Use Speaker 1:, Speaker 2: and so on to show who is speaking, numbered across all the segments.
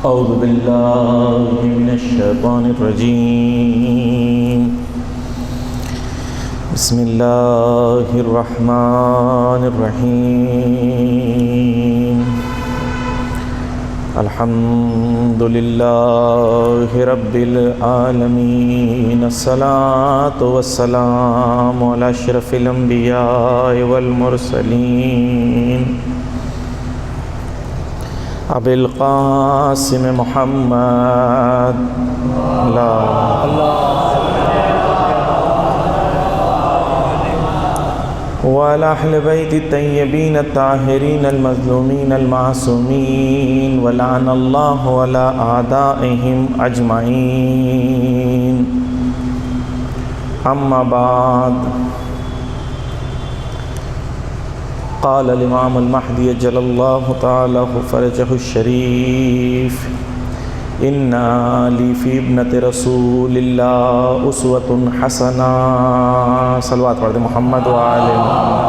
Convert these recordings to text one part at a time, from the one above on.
Speaker 1: اعوذ باللہ من الشیطان الرجیم بسم اللہ الرحمن الرحیم الحمد للہ رب العالمین الصلاۃ والسلام علی اشرف الانبیاء والمرسلین ابی القاسم محمد وعلى اہل بیت الطیبین الطاہرین المظلومین المعصومین ولعن اللہ علی اعدائہم اجمعین اما بعد قال الامام المہدی جل اللہ تعالی فرجہ الشریف ان لی فی ابنۃ رسول اللہ اسوۃ حسنہ صلوات پڑھ دیں محمد وآل محمد۔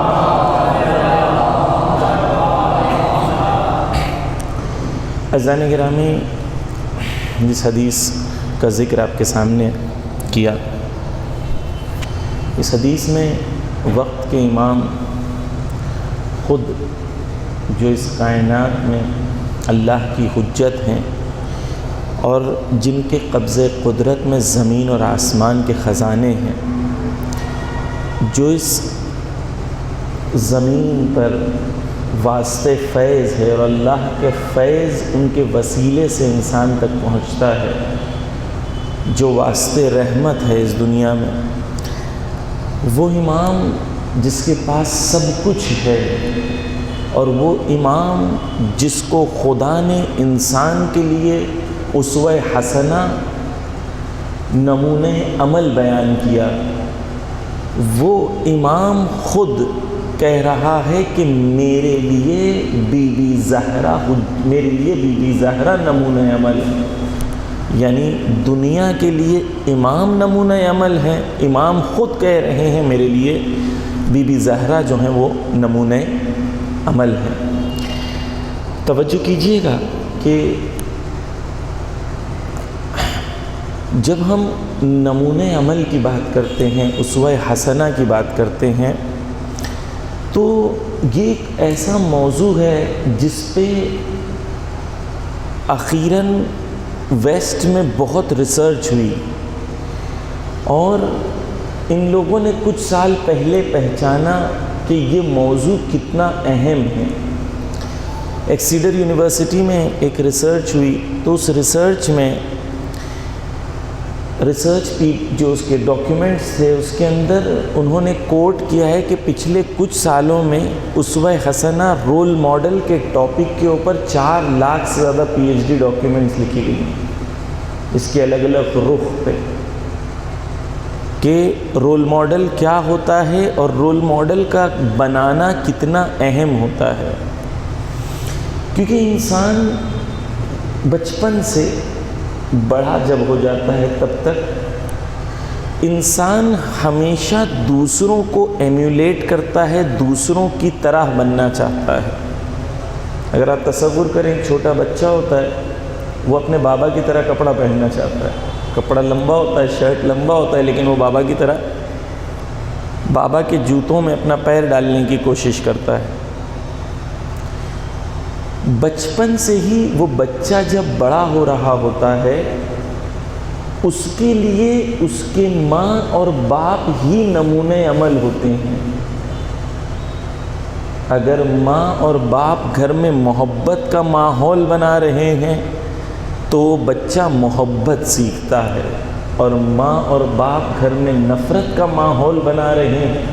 Speaker 1: عزیزان گرامی، جس حدیث کا ذکر آپ کے سامنے کیا، اس حدیث میں وقت کے امام خود جو اس کائنات میں اللہ کی حجت ہیں اور جن کے قبضے قدرت میں زمین اور آسمان کے خزانے ہیں، جو اس زمین پر واسطے فیض ہے اور اللہ کے فیض ان کے وسیلے سے انسان تک پہنچتا ہے، جو واسطے رحمت ہے اس دنیا میں، وہ امام جس کے پاس سب کچھ ہے، اور وہ امام جس کو خدا نے انسان کے لیے اسوہ حسنہ نمونہ عمل بیان کیا، وہ امام خود کہہ رہا ہے کہ میرے لیے بی بی زہرا نمونہ عمل ہے، یعنی دنیا کے لیے امام نمونہ عمل ہے۔ امام خود کہہ رہے ہیں میرے لیے بی بی زہرا جو ہیں وہ نمونہ عمل ہے۔ توجہ کیجئے گا کہ جب ہم نمونہ عمل کی بات کرتے ہیں، اسوہ حسنہ کی بات کرتے ہیں، تو یہ ایک ایسا موضوع ہے جس پہ اخیراً ویسٹ میں بہت ریسرچ ہوئی، اور ان لوگوں نے کچھ سال پہلے پہچانا کہ یہ موضوع کتنا اہم ہے۔ ایکسیڈر یونیورسٹی میں ایک ریسرچ ہوئی، تو اس ریسرچ میں جو اس کے ڈاکیومنٹس تھے، اس کے اندر انہوں نے کوٹ کیا ہے کہ پچھلے کچھ سالوں میں اسوہ حسنہ رول ماڈل کے ٹاپک کے اوپر 4 لاکھ سے زیادہ پی ایچ ڈی ڈاکیومنٹس لکھی گئی ہیں، اس کے الگ الگ رخ پہ، کہ رول ماڈل کیا ہوتا ہے اور رول ماڈل کا بنانا کتنا اہم ہوتا ہے۔ کیونکہ انسان بچپن سے بڑا جب ہو جاتا ہے تب تک انسان ہمیشہ دوسروں کو ایمیولیٹ کرتا ہے، دوسروں کی طرح بننا چاہتا ہے۔ اگر آپ تصور کریں، ایک چھوٹا بچہ ہوتا ہے، وہ اپنے بابا کی طرح کپڑا پہننا چاہتا ہے، کپڑا لمبا ہوتا ہے، شرٹ لمبا ہوتا ہے، لیکن وہ بابا کی طرح بابا کے جوتوں میں اپنا پیر ڈالنے کی کوشش کرتا ہے۔ بچپن سے ہی وہ بچہ جب بڑا ہو رہا ہوتا ہے، اس کے لیے اس کے ماں اور باپ ہی نمونہ عمل ہوتے ہیں۔ اگر ماں اور باپ گھر میں محبت کا ماحول بنا رہے ہیں تو بچہ محبت سیکھتا ہے، اور ماں اور باپ گھر میں نفرت کا ماحول بنا رہے ہیں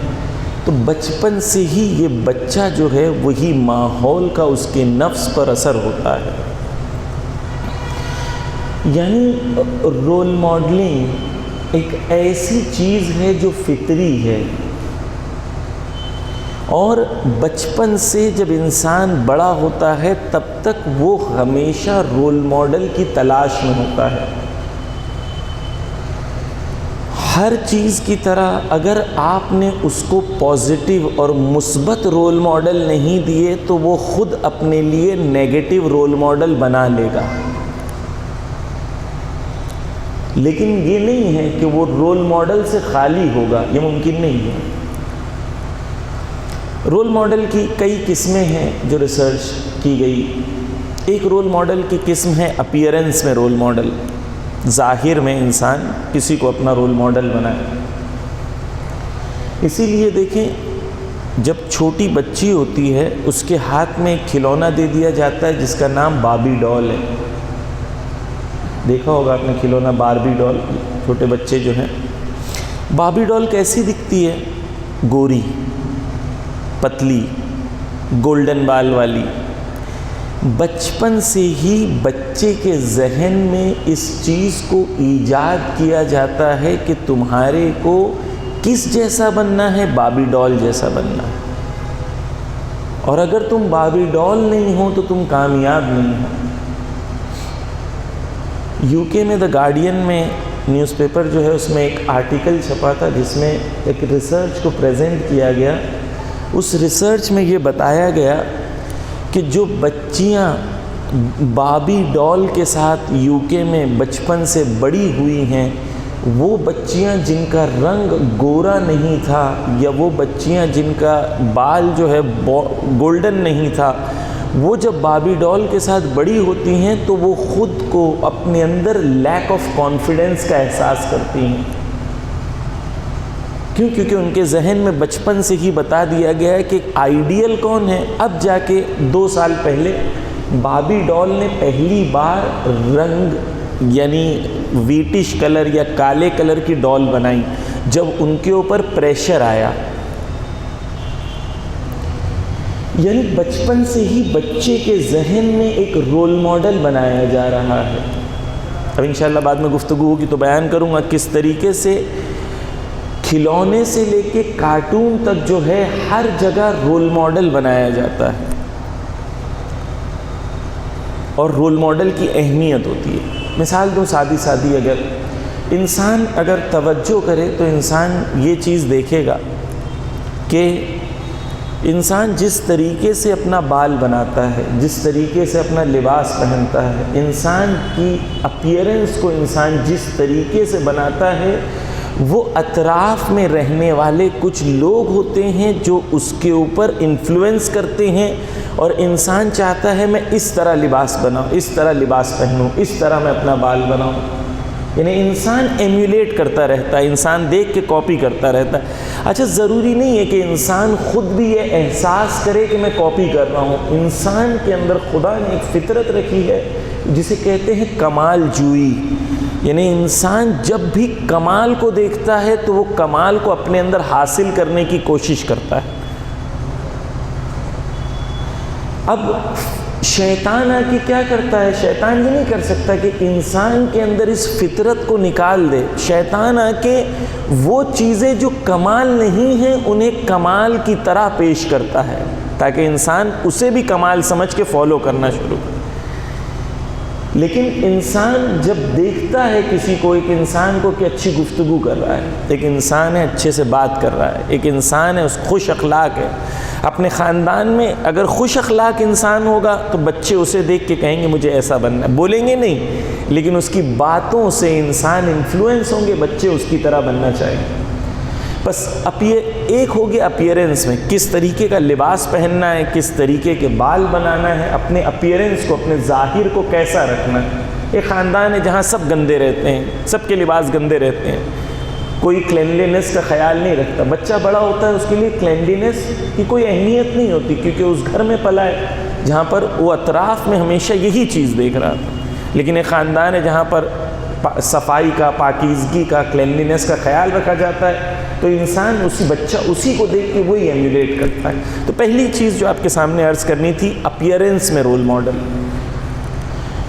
Speaker 1: تو بچپن سے ہی یہ بچہ جو ہے وہی ماحول کا اس کے نفس پر اثر ہوتا ہے۔ یعنی رول ماڈلنگ ایک ایسی چیز ہے جو فطری ہے، اور بچپن سے جب انسان بڑا ہوتا ہے تب تک وہ ہمیشہ رول ماڈل کی تلاش میں ہوتا ہے۔ ہر چیز کی طرح اگر آپ نے اس کو پازیٹیو اور مثبت رول ماڈل نہیں دیے تو وہ خود اپنے لیے نیگیٹو رول ماڈل بنا لے گا۔ لیکن یہ نہیں ہے کہ وہ رول ماڈل سے خالی ہوگا، یہ ممکن نہیں ہے۔ رول ماڈل کی کئی قسمیں ہیں جو ریسرچ کی گئی۔ ایک رول ماڈل کی قسم ہے اپیئرنس میں رول ماڈل، ظاہر میں انسان کسی کو اپنا رول ماڈل بنائے۔ اسی لیے دیکھیں، جب چھوٹی بچی ہوتی ہے اس کے ہاتھ میں ایک کھلونا دے دیا جاتا ہے جس کا نام باربی ڈال ہے۔ دیکھا ہوگا آپ نے کھلونا باربی ڈال، چھوٹے بچے جو ہیں۔ باربی ڈال کیسی دکھتی ہے؟ گوری، پتلی، گولڈن بال والی۔ بچپن سے ہی بچے کے ذہن میں اس چیز کو ایجاد کیا جاتا ہے کہ تمہارے کو کس جیسا بننا ہے؟ باربی ڈال جیسا بننا ہے، اور اگر تم باربی ڈال نہیں ہو تو تم کامیاب نہیں ہو۔ یو کے میں دا گارڈین میں نیوز پیپر جو ہے اس میں ایک آرٹیکل چھپا تھا جس میں ایک ریسرچ کو پریزنٹ کیا گیا۔ اس ریسرچ میں یہ بتایا گیا کہ جو بچیاں باربی ڈال کے ساتھ یو کے میں بچپن سے بڑی ہوئی ہیں، وہ بچیاں جن کا رنگ گورا نہیں تھا، یا وہ بچیاں جن کا بال جو ہے گولڈن نہیں تھا، وہ جب باربی ڈال کے ساتھ بڑی ہوتی ہیں تو وہ خود کو اپنے اندر لیک آف کانفیڈنس کا احساس کرتی ہیں۔ کیوں؟ کیونکہ ان کے ذہن میں بچپن سے ہی بتا دیا گیا ہے کہ آئیڈیل کون ہے۔ اب جا کے 2 سال پہلے باربی ڈال نے پہلی بار رنگ یعنی ویٹش کلر یا کالے کلر کی ڈال بنائی جب ان کے اوپر پریشر آیا۔ یعنی بچپن سے ہی بچے کے ذہن میں ایک رول ماڈل بنایا جا رہا ہے۔ اب انشاءاللہ بعد میں گفتگو ہوگی تو بیان کروں گا کس طریقے سے کھلونے سے لے کے کارٹون تک جو ہے ہر جگہ رول ماڈل بنایا جاتا ہے، اور رول ماڈل کی اہمیت ہوتی ہے۔ مثال دوں سادی اگر انسان اگر توجہ کرے تو انسان یہ چیز دیکھے گا کہ انسان جس طریقے سے اپنا بال بناتا ہے، جس طریقے سے اپنا لباس پہنتا ہے، انسان کی اپیئرنس کو انسان جس طریقے سے بناتا ہے، وہ اطراف میں رہنے والے کچھ لوگ ہوتے ہیں جو اس کے اوپر انفلوئنس کرتے ہیں، اور انسان چاہتا ہے میں اس طرح لباس بناؤں، اس طرح لباس پہنوں، اس طرح میں اپنا بال بناؤں۔ یعنی انسان ایمیولیٹ کرتا رہتا ہے، انسان دیکھ کے کاپی کرتا رہتا ہے۔ اچھا، ضروری نہیں ہے کہ انسان خود بھی یہ احساس کرے کہ میں کاپی کر رہا ہوں۔ انسان کے اندر خدا نے ایک فطرت رکھی ہے جسے کہتے ہیں کمال جوئی، یعنی انسان جب بھی کمال کو دیکھتا ہے تو وہ کمال کو اپنے اندر حاصل کرنے کی کوشش کرتا ہے۔ اب شیطان آ کے کیا کرتا ہے؟ شیطان یہ نہیں کر سکتا کہ انسان کے اندر اس فطرت کو نکال دے۔ شیطان آ کے وہ چیزیں جو کمال نہیں ہیں انہیں کمال کی طرح پیش کرتا ہے تاکہ انسان اسے بھی کمال سمجھ کے فالو کرنا شروع کرے۔ لیکن انسان جب دیکھتا ہے کسی کو، ایک انسان کو کہ اچھی گفتگو کر رہا ہے، ایک انسان ہے اچھے سے بات کر رہا ہے، ایک انسان ہے اس خوش اخلاق ہے، اپنے خاندان میں اگر خوش اخلاق انسان ہوگا تو بچے اسے دیکھ کے کہیں گے مجھے ایسا بننا ہے، بولیں گے نہیں لیکن اس کی باتوں سے انسان انفلوئنس ہوں گے، بچے اس کی طرح بننا چاہیں گے۔ بس ایک ہو گیا اپیئرنس میں، کس طریقے کا لباس پہننا ہے، کس طریقے کے بال بنانا ہے، اپنے اپیئرنس کو، اپنے ظاہر کو کیسا رکھنا ہے۔ ایک خاندان ہے جہاں سب گندے رہتے ہیں، سب کے لباس گندے رہتے ہیں، کوئی کلینلینس کا خیال نہیں رکھتا۔ بچہ بڑا ہوتا ہے اس کے لیے کلینلینس کی کوئی اہمیت نہیں ہوتی کیونکہ اس گھر میں پلا ہے جہاں پر وہ اطراف میں ہمیشہ یہی چیز دیکھ رہا تھا۔ لیکن ایک خاندان ہے جہاں پر صفائی کا، پاکیزگی کا، کلینلینس کا خیال رکھا جاتا ہے تو انسان بچہ اسی کو دیکھ کے وہی ایمیولیٹ کرتا ہے۔ تو پہلی چیز جو آپ کے سامنے عرض کرنی تھی اپیئرنس میں رول ماڈل۔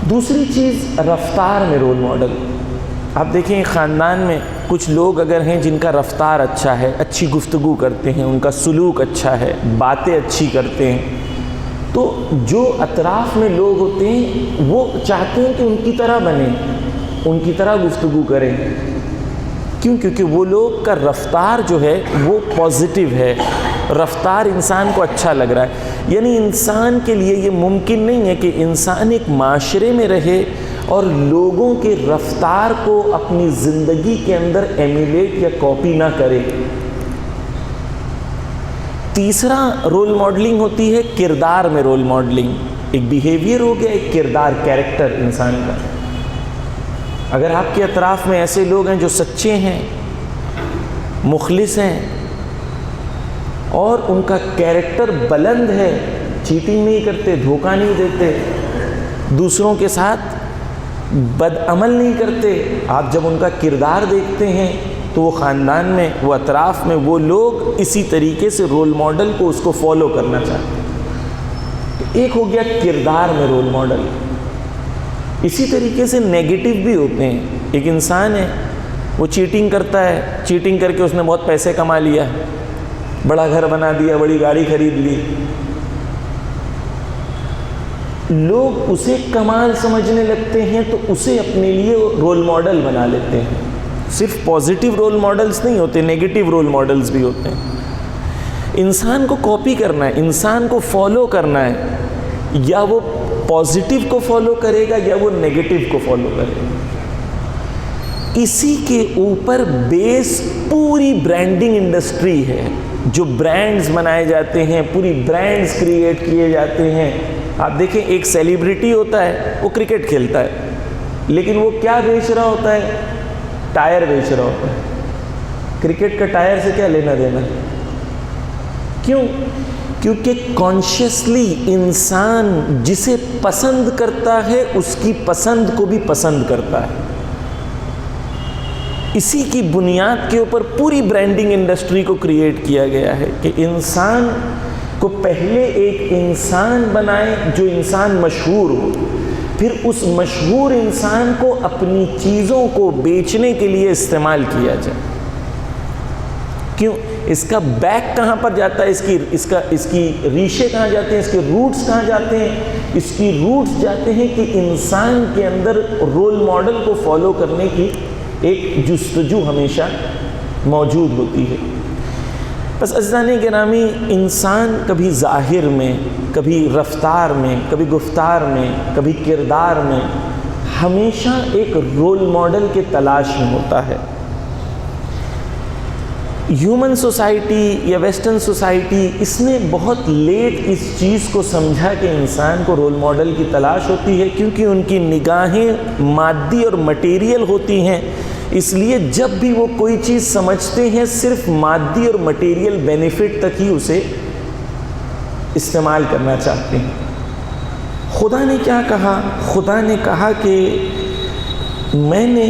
Speaker 1: دوسری چیز رفتار میں رول ماڈل۔ آپ دیکھیں خاندان میں کچھ لوگ اگر ہیں جن کا رفتار اچھا ہے، اچھی گفتگو کرتے ہیں، ان کا سلوک اچھا ہے، باتیں اچھی کرتے ہیں، تو جو اطراف میں لوگ ہوتے ہیں وہ چاہتے ہیں کہ ان کی طرح بنیں، ان کی طرح گفتگو کریں۔ کیوں؟ کیونکہ وہ لوگ کا رفتار جو ہے وہ پازیٹیو ہے، رفتار انسان کو اچھا لگ رہا ہے۔ یعنی انسان کے لیے یہ ممکن نہیں ہے کہ انسان ایک معاشرے میں رہے اور لوگوں کے رفتار کو اپنی زندگی کے اندر ایمیلیٹ یا کاپی نہ کرے۔ تیسرا رول ماڈلنگ ہوتی ہے کردار میں رول ماڈلنگ۔ ایک بیہیویئر ہو گیا، ایک کردار، کیریکٹر انسان کا۔ اگر آپ کے اطراف میں ایسے لوگ ہیں جو سچے ہیں، مخلص ہیں، اور ان کا کیریکٹر بلند ہے، چیٹنگ نہیں کرتے، دھوکہ نہیں دیتے، دوسروں کے ساتھ بدعمل نہیں کرتے، آپ جب ان کا کردار دیکھتے ہیں تو وہ خاندان میں، وہ اطراف میں وہ لوگ اسی طریقے سے رول ماڈل کو اس کو فالو کرنا چاہتے ہیں۔ تو ایک ہو گیا کردار میں رول ماڈل۔ اسی طریقے سے نیگیٹو بھی ہوتے ہیں۔ ایک انسان ہے، وہ چیٹنگ کرتا ہے، چیٹنگ کر کے اس نے بہت پیسے کما لیا، بڑا گھر بنا دیا، بڑی گاڑی خرید لی، لوگ اسے کمال سمجھنے لگتے ہیں تو اسے اپنے لیے رول ماڈل بنا لیتے ہیں۔ صرف پازیٹیو رول ماڈلز نہیں ہوتے، نیگیٹو رول ماڈلز بھی ہوتے ہیں۔ انسان کو کاپی کرنا ہے، انسان کو فالو کرنا ہے، یا وہ پازیٹیو کو فالو کرے گا یا وہ نیگیٹو کو فالو کرے گا۔ اسی کے اوپر بیس پوری برانڈنگ انڈسٹری ہے، جو برانڈز بنائے جاتے ہیں، پوری برانڈز کریٹ کیے جاتے ہیں۔ آپ دیکھیں ایک سیلیبریٹی ہوتا ہے، وہ کرکٹ کھیلتا ہے، لیکن وہ کیا بیچ رہا ہوتا ہے؟ ٹائر بیچ رہا ہوتا ہے۔ کرکٹ کا ٹائر سے کیا لینا دینا؟ کیوں؟ کیونکہ کانشیسلی انسان جسے پسند کرتا ہے اس کی پسند کو بھی پسند کرتا ہے۔ اسی کی بنیاد کے اوپر پوری برانڈنگ انڈسٹری کو کریٹ کیا گیا ہے کہ انسان کو پہلے ایک انسان بنائے جو انسان مشہور ہو، پھر اس مشہور انسان کو اپنی چیزوں کو بیچنے کے لیے استعمال کیا جائے۔ کیوں؟ اس کا بیک کہاں پر جاتا ہے؟ اس کی ریشے کہاں جاتے ہیں؟ اس کے روٹس کہاں جاتے ہیں؟ اس کی روٹس جاتے ہیں کہ انسان کے اندر رول ماڈل کو فالو کرنے کی ایک جستجو ہمیشہ موجود ہوتی ہے۔ بس عزیزان گرامی، انسان کبھی ظاہر میں، کبھی رفتار میں، کبھی گفتار میں، کبھی کردار میں ہمیشہ ایک رول ماڈل کے تلاش میں ہوتا ہے۔ ہیومن سوسائٹی یا ویسٹرن سوسائٹی اس نے بہت لیٹ اس چیز کو سمجھا کہ انسان کو رول ماڈل کی تلاش ہوتی ہے، کیونکہ ان کی نگاہیں مادی اور مٹیریل ہوتی ہیں۔ اس لیے جب بھی وہ کوئی چیز سمجھتے ہیں صرف مادی اور مٹیریل بینیفٹ تک ہی اسے استعمال کرنا چاہتے ہیں۔ خدا نے کیا کہا؟ خدا نے کہا کہ میں نے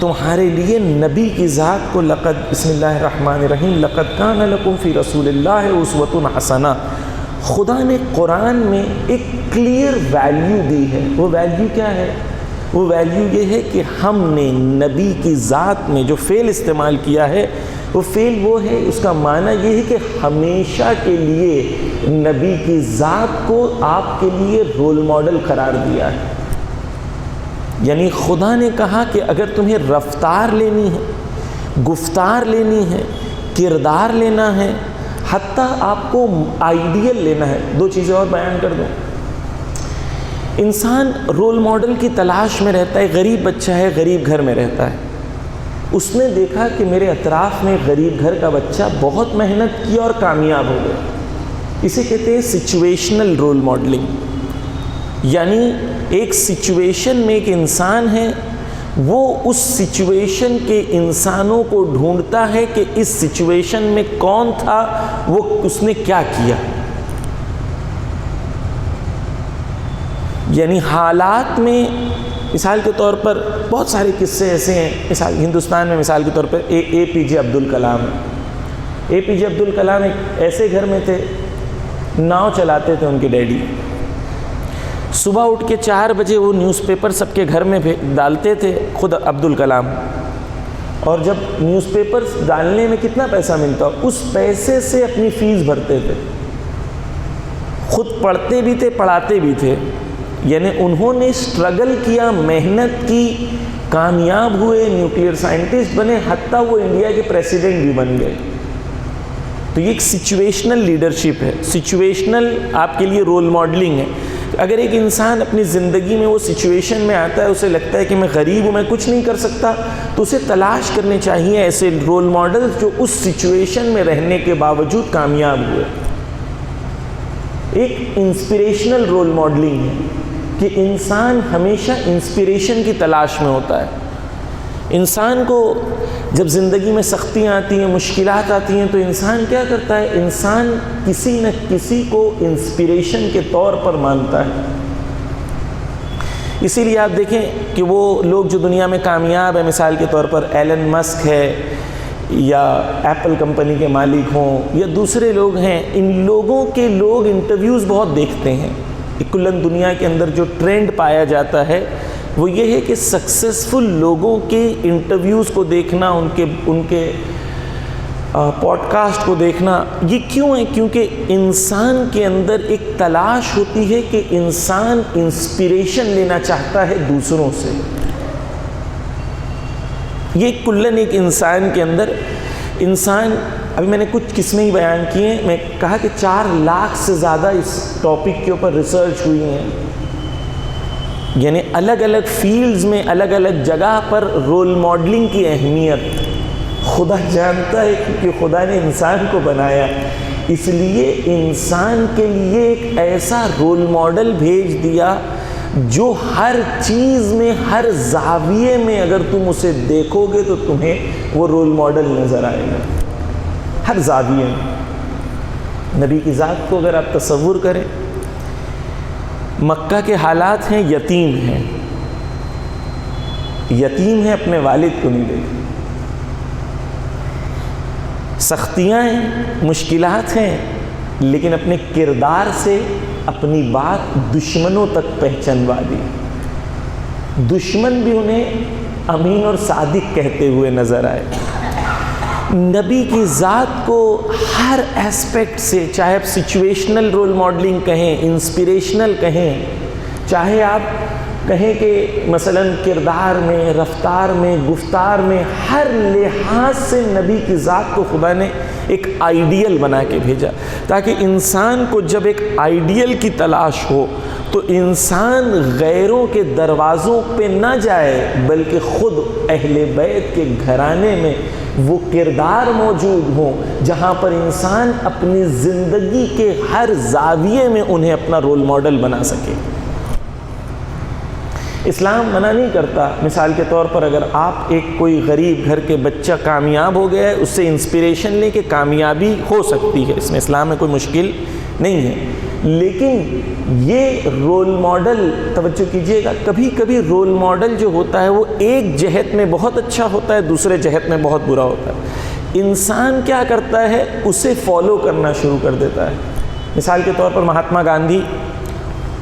Speaker 1: تمہارے لیے نبی کی ذات کو بسم اللہ الرحمن الرحیم لقد کان لکم فی رسول اللہ اسوۃ حسنہ، خدا نے قرآن میں ایک کلیئر ویلیو دی ہے۔ وہ ویلیو کیا ہے؟ وہ ویلیو یہ ہے کہ ہم نے نبی کی ذات میں جو فعل استعمال کیا ہے، وہ فعل وہ ہے، اس کا معنی یہ ہے کہ ہمیشہ کے لیے نبی کی ذات کو آپ کے لیے رول ماڈل قرار دیا ہے۔ یعنی خدا نے کہا کہ اگر تمہیں رفتار لینی ہے، گفتار لینی ہے، کردار لینا ہے، حتیٰ آپ کو آئیڈیل لینا ہے۔ دو چیزیں اور بیان کر دوں۔ انسان رول ماڈل کی تلاش میں رہتا ہے۔ غریب بچہ ہے، غریب گھر میں رہتا ہے، اس نے دیکھا کہ میرے اطراف میں غریب گھر کا بچہ بہت محنت کیا اور کامیاب ہو گیا۔ اسے کہتے ہیں سچویشنل رول ماڈلنگ۔ یعنی ایک سچویشن میں ایک انسان ہے، وہ اس سچویشن کے انسانوں کو ڈھونڈتا ہے کہ اس سچویشن میں کون تھا، وہ اس نے کیا کیا۔ یعنی حالات میں مثال کے طور پر بہت سارے قصے ایسے ہیں۔ ہندوستان میں مثال کے طور پر اے پی جے عبد الکلام۔ اے پی جے عبد الکلام ایک ایسے گھر میں تھے، ناؤ چلاتے تھے ان کے ڈیڈی۔ صبح اٹھ کے 4 بجے وہ نیوز پیپر سب کے گھر میں ڈالتے تھے، خود عبد الکلام۔ اور جب نیوز پیپر ڈالنے میں کتنا پیسہ ملتا، اس پیسے سے اپنی فیس بھرتے تھے، خود پڑھتے بھی تھے، پڑھاتے بھی تھے۔ یعنی انہوں نے اسٹرگل کیا، محنت کی، کامیاب ہوئے، نیوکلیئر سائنٹسٹ بنے، حتیٰ وہ انڈیا کے پریسیڈنٹ بھی بن گئے۔ تو یہ ایک سچویشنل لیڈرشپ ہے، سچویشنل آپ کے لیے رول ماڈلنگ ہے۔ اگر ایک انسان اپنی زندگی میں وہ سچویشن میں آتا ہے، اسے لگتا ہے کہ میں غریب ہوں، میں کچھ نہیں کر سکتا، تو اسے تلاش کرنے چاہیے ایسے رول ماڈل جو اس سچویشن میں رہنے کے باوجود کامیاب ہوئے۔ ایک انسپریشنل رول ماڈلنگ ہے کہ انسان ہمیشہ انسپریشن کی تلاش میں ہوتا ہے۔ انسان کو جب زندگی میں سختیاں آتی ہیں، مشکلات آتی ہیں، تو انسان کیا کرتا ہے؟ انسان کسی نہ کسی کو انسپریشن کے طور پر مانتا ہے۔ اسی لیے آپ دیکھیں کہ وہ لوگ جو دنیا میں کامیاب ہیں، مثال کے طور پر ایلن مسک ہے، یا ایپل کمپنی کے مالک ہوں، یا دوسرے لوگ ہیں، ان لوگوں کے لوگ انٹرویوز بہت دیکھتے ہیں۔ کلن دنیا کے اندر جو ٹرینڈ پایا جاتا ہے وہ یہ ہے کہ سکسیسفل لوگوں کے انٹرویوز کو دیکھنا، ان کے پوڈ کاسٹ کو دیکھنا۔ یہ کیوں ہے؟ کیونکہ انسان کے اندر ایک تلاش ہوتی ہے کہ انسان انسپریشن لینا چاہتا ہے دوسروں سے۔ یہ کلن ایک انسان کے اندر، انسان، ابھی میں نے کچھ قسمیں ہی بیان کی ہیں، میں کہا کہ 4 لاکھ سے زیادہ اس ٹاپک کے اوپر ریسرچ ہوئی ہیں، یعنی الگ الگ فیلڈز میں الگ الگ جگہ پر رول ماڈلنگ کی اہمیت خدا جانتا ہے، کیونکہ خدا نے انسان کو بنایا، اس لیے انسان کے لیے ایک ایسا رول ماڈل بھیج دیا جو ہر چیز میں، ہر زاویے میں اگر تم اسے دیکھو گے تو تمہیں وہ رول ماڈل نظر آئے گا، ہر زاویے میں۔ نبی کی ذات کو اگر آپ تصور کریں، مکہ کے حالات ہیں، یتیم ہیں، یتیم ہیں، اپنے والد کو نہیں دیکھتے، سختیاں ہیں، مشکلات ہیں، لیکن اپنے کردار سے اپنی بات دشمنوں تک پہچنوا دی۔ دشمن بھی انہیں امین اور صادق کہتے ہوئے نظر آئے۔ نبی کی ذات کو ہر ایسپیکٹ سے، چاہے آپ سچویشنل رول ماڈلنگ کہیں، انسپریشنل کہیں، چاہے آپ کہیں کہ مثلا کردار میں، رفتار میں، گفتار میں، ہر لحاظ سے نبی کی ذات کو خدا نے ایک آئیڈیل بنا کے بھیجا، تاکہ انسان کو جب ایک آئیڈیل کی تلاش ہو تو انسان غیروں کے دروازوں پہ نہ جائے، بلکہ خود اہل بیت کے گھرانے میں وہ کردار موجود ہوں جہاں پر انسان اپنی زندگی کے ہر زاویے میں انہیں اپنا رول ماڈل بنا سکے۔ اسلام منع نہیں کرتا، مثال کے طور پر اگر آپ ایک کوئی غریب گھر کے بچہ کامیاب ہو گیا ہے، اس سے انسپریشن لیں کہ کامیابی ہو سکتی ہے، اس میں اسلام میں کوئی مشکل نہیں ہے، لیکن یہ رول ماڈل، توجہ کیجئے گا، کبھی کبھی رول ماڈل جو ہوتا ہے وہ ایک جہت میں بہت اچھا ہوتا ہے، دوسرے جہت میں بہت برا ہوتا ہے۔ انسان کیا کرتا ہے؟ اسے فالو کرنا شروع کر دیتا ہے۔ مثال کے طور پر مہاتما گاندھی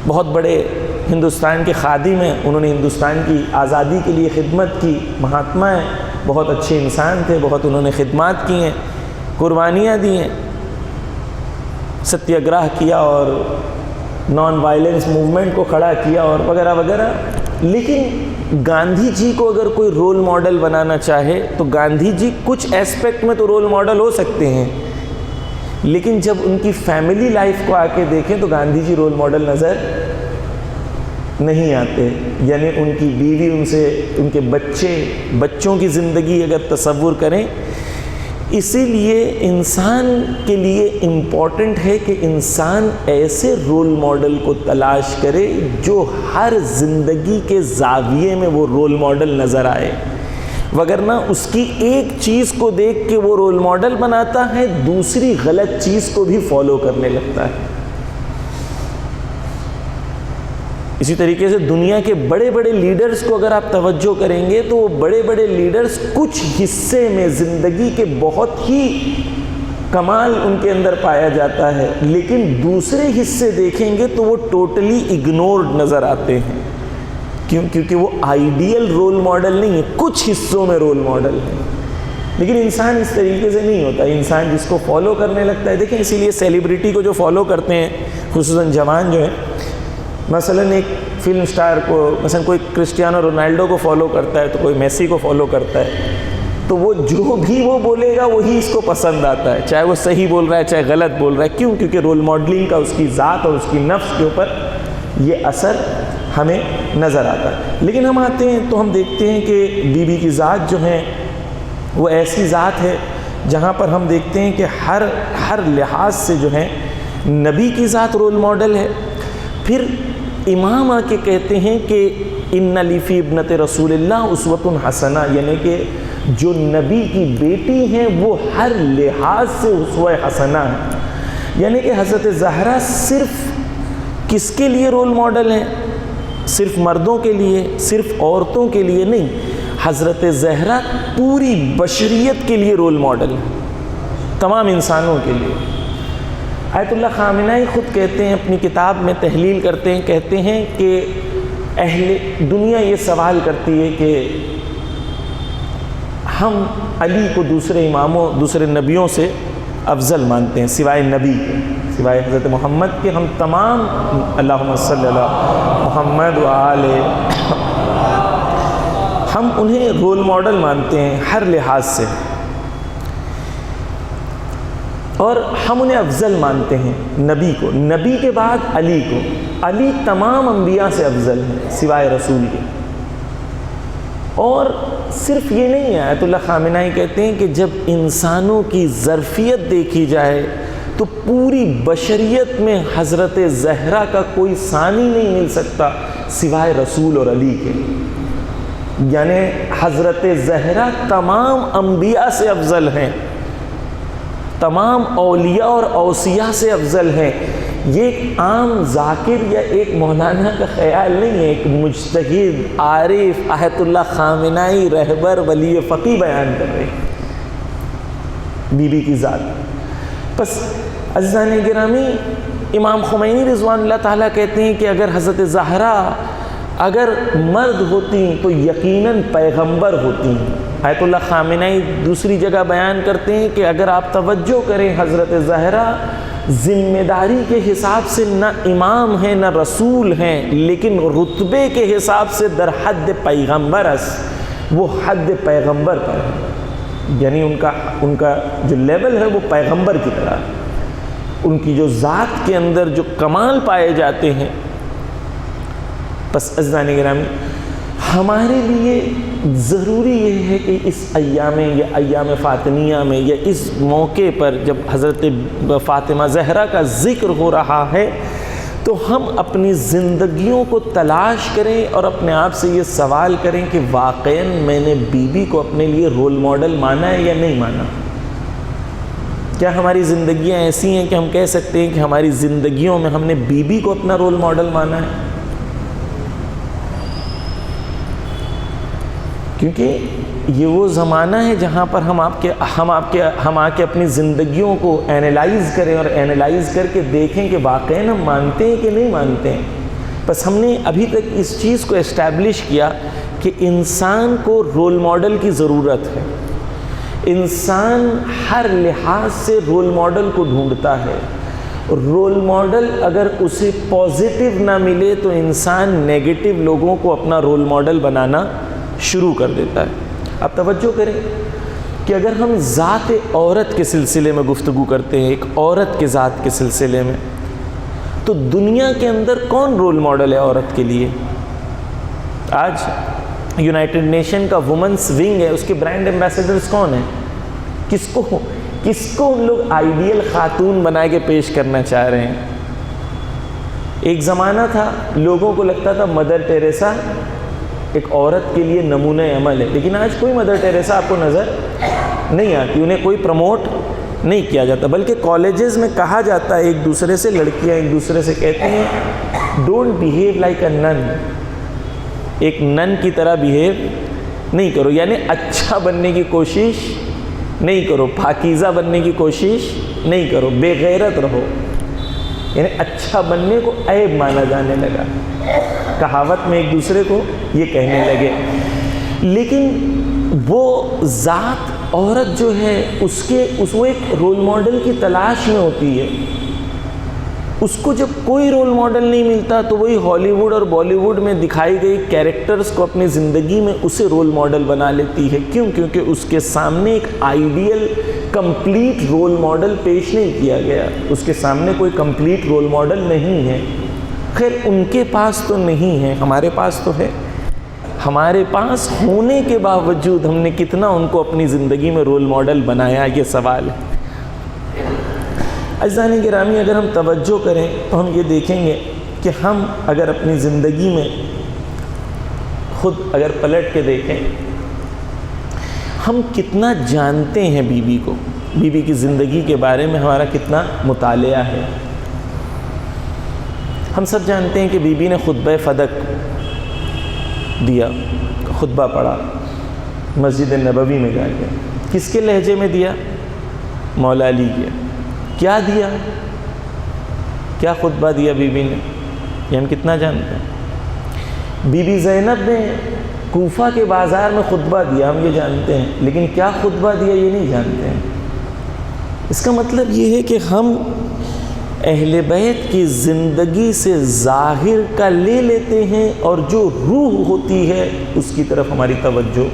Speaker 1: بہت بڑے ہندوستان کے خادم ہیں، انہوں نے ہندوستان کی آزادی کے لیے خدمت کی، مہاتما ہیں، بہت اچھے انسان تھے، بہت انہوں نے خدمات کی ہیں، قربانیاں دی ہیں، ستیہ گرہ کیا اور نان وائلنس موومنٹ کو کھڑا کیا اور وغیرہ وغیرہ۔ لیکن گاندھی جی کو اگر کوئی رول ماڈل بنانا چاہے تو گاندھی جی کچھ ایسپیکٹ میں تو رول ماڈل ہو سکتے ہیں، لیکن جب ان کی فیملی لائف کو آ کے دیکھیں تو گاندھی جی رول ماڈل نظر نہیں آتے، یعنی ان کی بیوی، ان سے ان کے بچوں کی زندگی اگر تصور کریں۔ اسی لیے انسان کے لیے امپورٹنٹ ہے کہ انسان ایسے رول ماڈل کو تلاش کرے جو ہر زندگی کے زاویے میں وہ رول ماڈل نظر آئے، وگرنہ اس کی ایک چیز کو دیکھ کے وہ رول ماڈل بناتا ہے، دوسری غلط چیز کو بھی فالو کرنے لگتا ہے۔ اسی طریقے سے دنیا کے بڑے بڑے لیڈرز کو اگر آپ توجہ کریں گے تو وہ بڑے بڑے لیڈرز کچھ حصے میں زندگی کے بہت ہی کمال ان کے اندر پایا جاتا ہے، لیکن دوسرے حصے دیکھیں گے تو وہ ٹوٹلی اگنورڈ نظر آتے ہیں۔ کیونکہ وہ آئیڈیل رول ماڈل نہیں ہے، کچھ حصوں میں رول ماڈل ہے، لیکن انسان اس طریقے سے نہیں ہوتا۔ انسان جس کو فالو کرنے لگتا ہے، دیکھیں اسی لیے سیلیبریٹی کو جو فالو کرتے ہیں، خصوصاً جوان جو ہیں، مثلا ایک فلم سٹار کو، مثلا کوئی کرسٹیانو رونالڈو کو فالو کرتا ہے تو کوئی میسی کو فالو کرتا ہے، تو وہ جو بھی وہ بولے گا وہی اس کو پسند آتا ہے، چاہے وہ صحیح بول رہا ہے چاہے غلط بول رہا ہے۔ کیوں؟ کیونکہ رول ماڈلنگ کا اس کی ذات اور اس کی نفس کے اوپر یہ اثر ہمیں نظر آتا ہے۔ لیکن ہم آتے ہیں تو ہم دیکھتے ہیں کہ بی بی کی ذات جو ہے وہ ایسی ذات ہے جہاں پر ہم دیکھتے ہیں کہ ہر لحاظ سے جو ہے نبی کی ذات رول ماڈل ہے۔ پھر امام آ کے کہتے ہیں کہ ان لی فی ابنت رسول اللہ اسوۃ حسنہ، یعنی کہ جو نبی کی بیٹی ہیں وہ ہر لحاظ سے اسوہ حسنہ ہے۔ یعنی کہ حضرت زہرا صرف کس کے لیے رول ماڈل ہیں؟ صرف مردوں کے لیے، صرف عورتوں کے لیے نہیں، حضرت زہرا پوری بشریت کے لیے رول ماڈل ہے، تمام انسانوں کے لیے۔ آیت اللہ خامنہ ہی خود کہتے ہیں، اپنی کتاب میں تحلیل کرتے ہیں، کہتے ہیں کہ اہل دنیا یہ سوال کرتی ہے کہ ہم علی کو دوسرے اماموں، دوسرے نبیوں سے افضل مانتے ہیں، سوائے نبی کے، سوائے حضرت محمد کے ہم تمام، اللہم صلی اللہ محمد و آل، ہم انہیں رول ماڈل مانتے ہیں ہر لحاظ سے، اور ہم انہیں افضل مانتے ہیں نبی کو، نبی کے بعد علی کو، علی تمام انبیاء سے افضل ہیں سوائے رسول کے۔ اور صرف یہ نہیں ہے، آیت اللہ خامنہ ہی کہتے ہیں کہ جب انسانوں کی ظرفیت دیکھی جائے تو پوری بشریت میں حضرت زہرا کا کوئی ثانی نہیں مل سکتا سوائے رسول اور علی کے، یعنی حضرت زہرا تمام انبیاء سے افضل ہیں، تمام اولیاء اور اوصیاء سے افضل ہیں۔ یہ ایک عام ذاکر یا ایک مولانا کا خیال نہیں ہے، ایک مجتہد عارف آیت اللہ خامنہئی رہبر ولی فقی بیان کر رہے ہیں بی بی کی ذات۔ بس عزیزان گرامی، امام خمینی رضوان اللہ تعالیٰ کہتے ہیں کہ اگر حضرت زہرا اگر مرد ہوتی تو یقیناً پیغمبر ہوتی ہیں۔ آیت اللہ خامنہئی دوسری جگہ بیان کرتے ہیں کہ اگر آپ توجہ کریں، حضرت زہرا ذمہ داری کے حساب سے نہ امام ہیں نہ رسول ہیں، لیکن رتبے کے حساب سے در حد پیغمبر وہ حد پیغمبر پر ہے، یعنی ان کا جو لیول ہے وہ پیغمبر کی طرح ہے، ان کی جو ذات کے اندر جو کمال پائے جاتے ہیں۔ بس عزیزان گرامی، ہمارے لیے ضروری یہ ہے کہ اس ایام یا ایام فاطمیہ میں یا اس موقع پر جب حضرت فاطمہ زہرا کا ذکر ہو رہا ہے تو ہم اپنی زندگیوں کو تلاش کریں اور اپنے آپ سے یہ سوال کریں کہ واقعاً میں نے بی بی کو اپنے لیے رول ماڈل مانا ہے یا نہیں مانا؟ کیا ہماری زندگیاں ایسی ہیں کہ ہم کہہ سکتے ہیں کہ ہماری زندگیوں میں ہم نے بی بی کو اپنا رول ماڈل مانا ہے؟ کیونکہ یہ وہ زمانہ ہے جہاں پر ہم آ کے اپنی زندگیوں کو اینالائز کریں اور اینالائز کر کے دیکھیں کہ واقعاً ہم مانتے ہیں کہ نہیں مانتے ہیں۔ بس ہم نے ابھی تک اس چیز کو اسٹیبلش کیا کہ انسان کو رول ماڈل کی ضرورت ہے، انسان ہر لحاظ سے رول ماڈل کو ڈھونڈتا ہے۔ رول ماڈل اگر اسے پازیٹیو نہ ملے تو انسان نیگیٹو لوگوں کو اپنا رول ماڈل بنانا شروع کر دیتا ہے۔ اب توجہ کریں کہ اگر ہم ذات عورت کے سلسلے میں گفتگو کرتے ہیں، ایک عورت کے ذات کے سلسلے میں، تو دنیا کے اندر کون رول ماڈل ہے عورت کے لیے؟ آج یونائٹڈ نیشن کا وومنس ونگ ہے، اس کے برانڈ ایمبیسڈرز کون ہیں؟ کس کو ان لوگ آئیڈیل خاتون بنا کے پیش کرنا چاہ رہے ہیں؟ ایک زمانہ تھا لوگوں کو لگتا تھا مدر ٹیریسا ایک عورت کے لیے نمونہ عمل ہے، لیکن آج کوئی مدر ٹیریسا آپ کو نظر نہیں آتی، انہیں کوئی پروموٹ نہیں کیا جاتا، بلکہ کالجز میں کہا جاتا ہے ایک دوسرے سے، لڑکیاں ایک دوسرے سے کہتی ہیں ڈونٹ بیہیو لائک اے نن، ایک نن کی طرح بیہیو نہیں کرو، یعنی اچھا بننے کی کوشش نہیں کرو، پاکیزہ بننے کی کوشش نہیں کرو، بے غیرت رہو، یعنی اچھا بننے کو عیب مانا جانے لگا، کہاوت میں ایک دوسرے کو یہ کہنے لگے۔ لیکن وہ ذات عورت جو ہے وہ ایک رول ماڈل کی تلاش میں ہوتی ہے، اس کو جب کوئی رول ماڈل نہیں ملتا تو وہی ہالی ووڈ اور بالی ووڈ میں دکھائی گئی کیریکٹرز کو اپنی زندگی میں اسے رول ماڈل بنا لیتی ہے۔ کیوں؟ کیونکہ اس کے سامنے ایک آئیڈیل کمپلیٹ رول ماڈل پیش نہیں کیا گیا، اس کے سامنے کوئی کمپلیٹ رول ماڈل نہیں ہے۔ خیر ان کے پاس تو نہیں ہے، ہمارے پاس تو ہے۔ ہمارے پاس ہونے کے باوجود ہم نے کتنا ان کو اپنی زندگی میں رول ماڈل بنایا، یہ سوال ہے۔ عزیزان گرامی، اگر ہم توجہ کریں تو ہم یہ دیکھیں گے کہ ہم اگر اپنی زندگی میں خود اگر پلٹ کے دیکھیں، ہم کتنا جانتے ہیں بیوی کو، بیوی کی زندگی کے بارے میں ہمارا کتنا مطالعہ ہے۔ ہم سب جانتے ہیں کہ بیوی نے خطبہ فدق دیا، خطبہ پڑھا مسجد نبوی میں جا کے۔ کس کے لہجے میں دیا؟ مولا علی کے۔ کیا دیا؟ کیا خطبہ دیا بیوی نے؟ یہ ہم کتنا جانتے ہیں۔ بی بی زینب نے کوفہ کے بازار میں خطبہ دیا، ہم یہ جانتے ہیں، لیکن کیا خطبہ دیا یہ نہیں جانتے ہیں۔ اس کا مطلب یہ ہے کہ ہم اہل بیت کی زندگی سے ظاہر کا لے لیتے ہیں اور جو روح ہوتی ہے اس کی طرف ہماری توجہ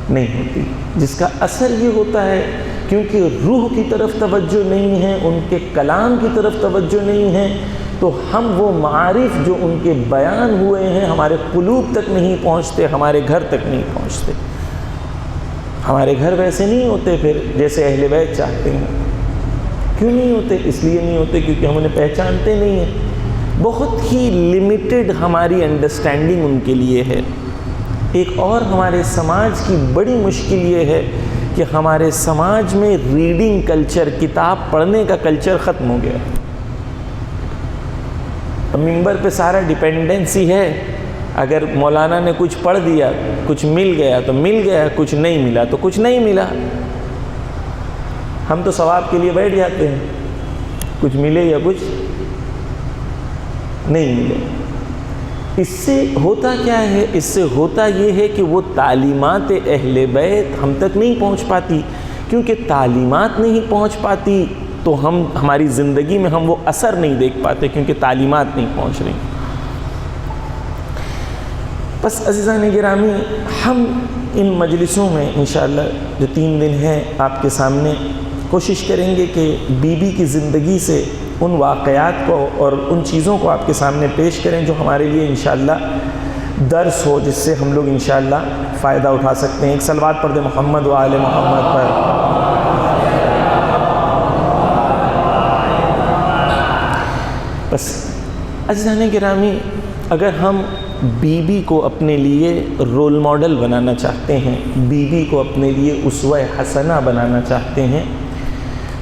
Speaker 1: نہیں ہوتی، جس کا اثر یہ ہوتا ہے کیونکہ روح کی طرف توجہ نہیں ہے، ان کے کلام کی طرف توجہ نہیں ہے، تو ہم وہ معارف جو ان کے بیان ہوئے ہیں ہمارے قلوب تک نہیں پہنچتے، ہمارے گھر تک نہیں پہنچتے۔ ہمارے گھر ویسے نہیں ہوتے پھر جیسے اہل بیت چاہتے ہیں۔ کیوں نہیں ہوتے؟ اس لیے نہیں ہوتے کیونکہ ہم انہیں پہچانتے نہیں ہیں۔ بہت ہی لمیٹڈ ہماری انڈرسٹینڈنگ ان کے لیے ہے۔ ایک اور ہمارے سماج کی بڑی مشکل یہ ہے کہ ہمارے سماج میں ریڈنگ کلچر، کتاب پڑھنے کا کلچر ختم ہو گیا۔ ممبر پہ سارا ڈیپینڈنسی ہے، اگر مولانا نے کچھ پڑھ دیا، کچھ مل گیا تو مل گیا، کچھ نہیں ملا تو کچھ نہیں ملا۔ ہم تو ثواب کے لیے بیٹھ جاتے ہیں، کچھ ملے یا کچھ نہیں ملے۔ اس سے ہوتا کیا ہے؟ اس سے ہوتا یہ ہے کہ وہ تعلیمات اہل بیت ہم تک نہیں پہنچ پاتی، کیونکہ تعلیمات نہیں پہنچ پاتی تو ہماری زندگی میں ہم وہ اثر نہیں دیکھ پاتے، کیونکہ تعلیمات نہیں پہنچ رہی۔ بس عزیزان گرامی، ہم ان مجلسوں میں انشاءاللہ جو 3 دن ہیں آپ کے سامنے کوشش کریں گے کہ بیوی کی زندگی سے ان واقعات کو اور ان چیزوں کو آپ کے سامنے پیش کریں جو ہمارے لیے انشاءاللہ درس ہو، جس سے ہم لوگ انشاءاللہ فائدہ اٹھا سکتے ہیں۔ ایک صلوات پڑھ دیں محمد و آل محمد پر۔ بس عزیزان گرامی، اگر ہم بیوی کو اپنے لیے رول ماڈل بنانا چاہتے ہیں، بیوی کو اپنے لیے اسوہ حسنہ بنانا چاہتے ہیں،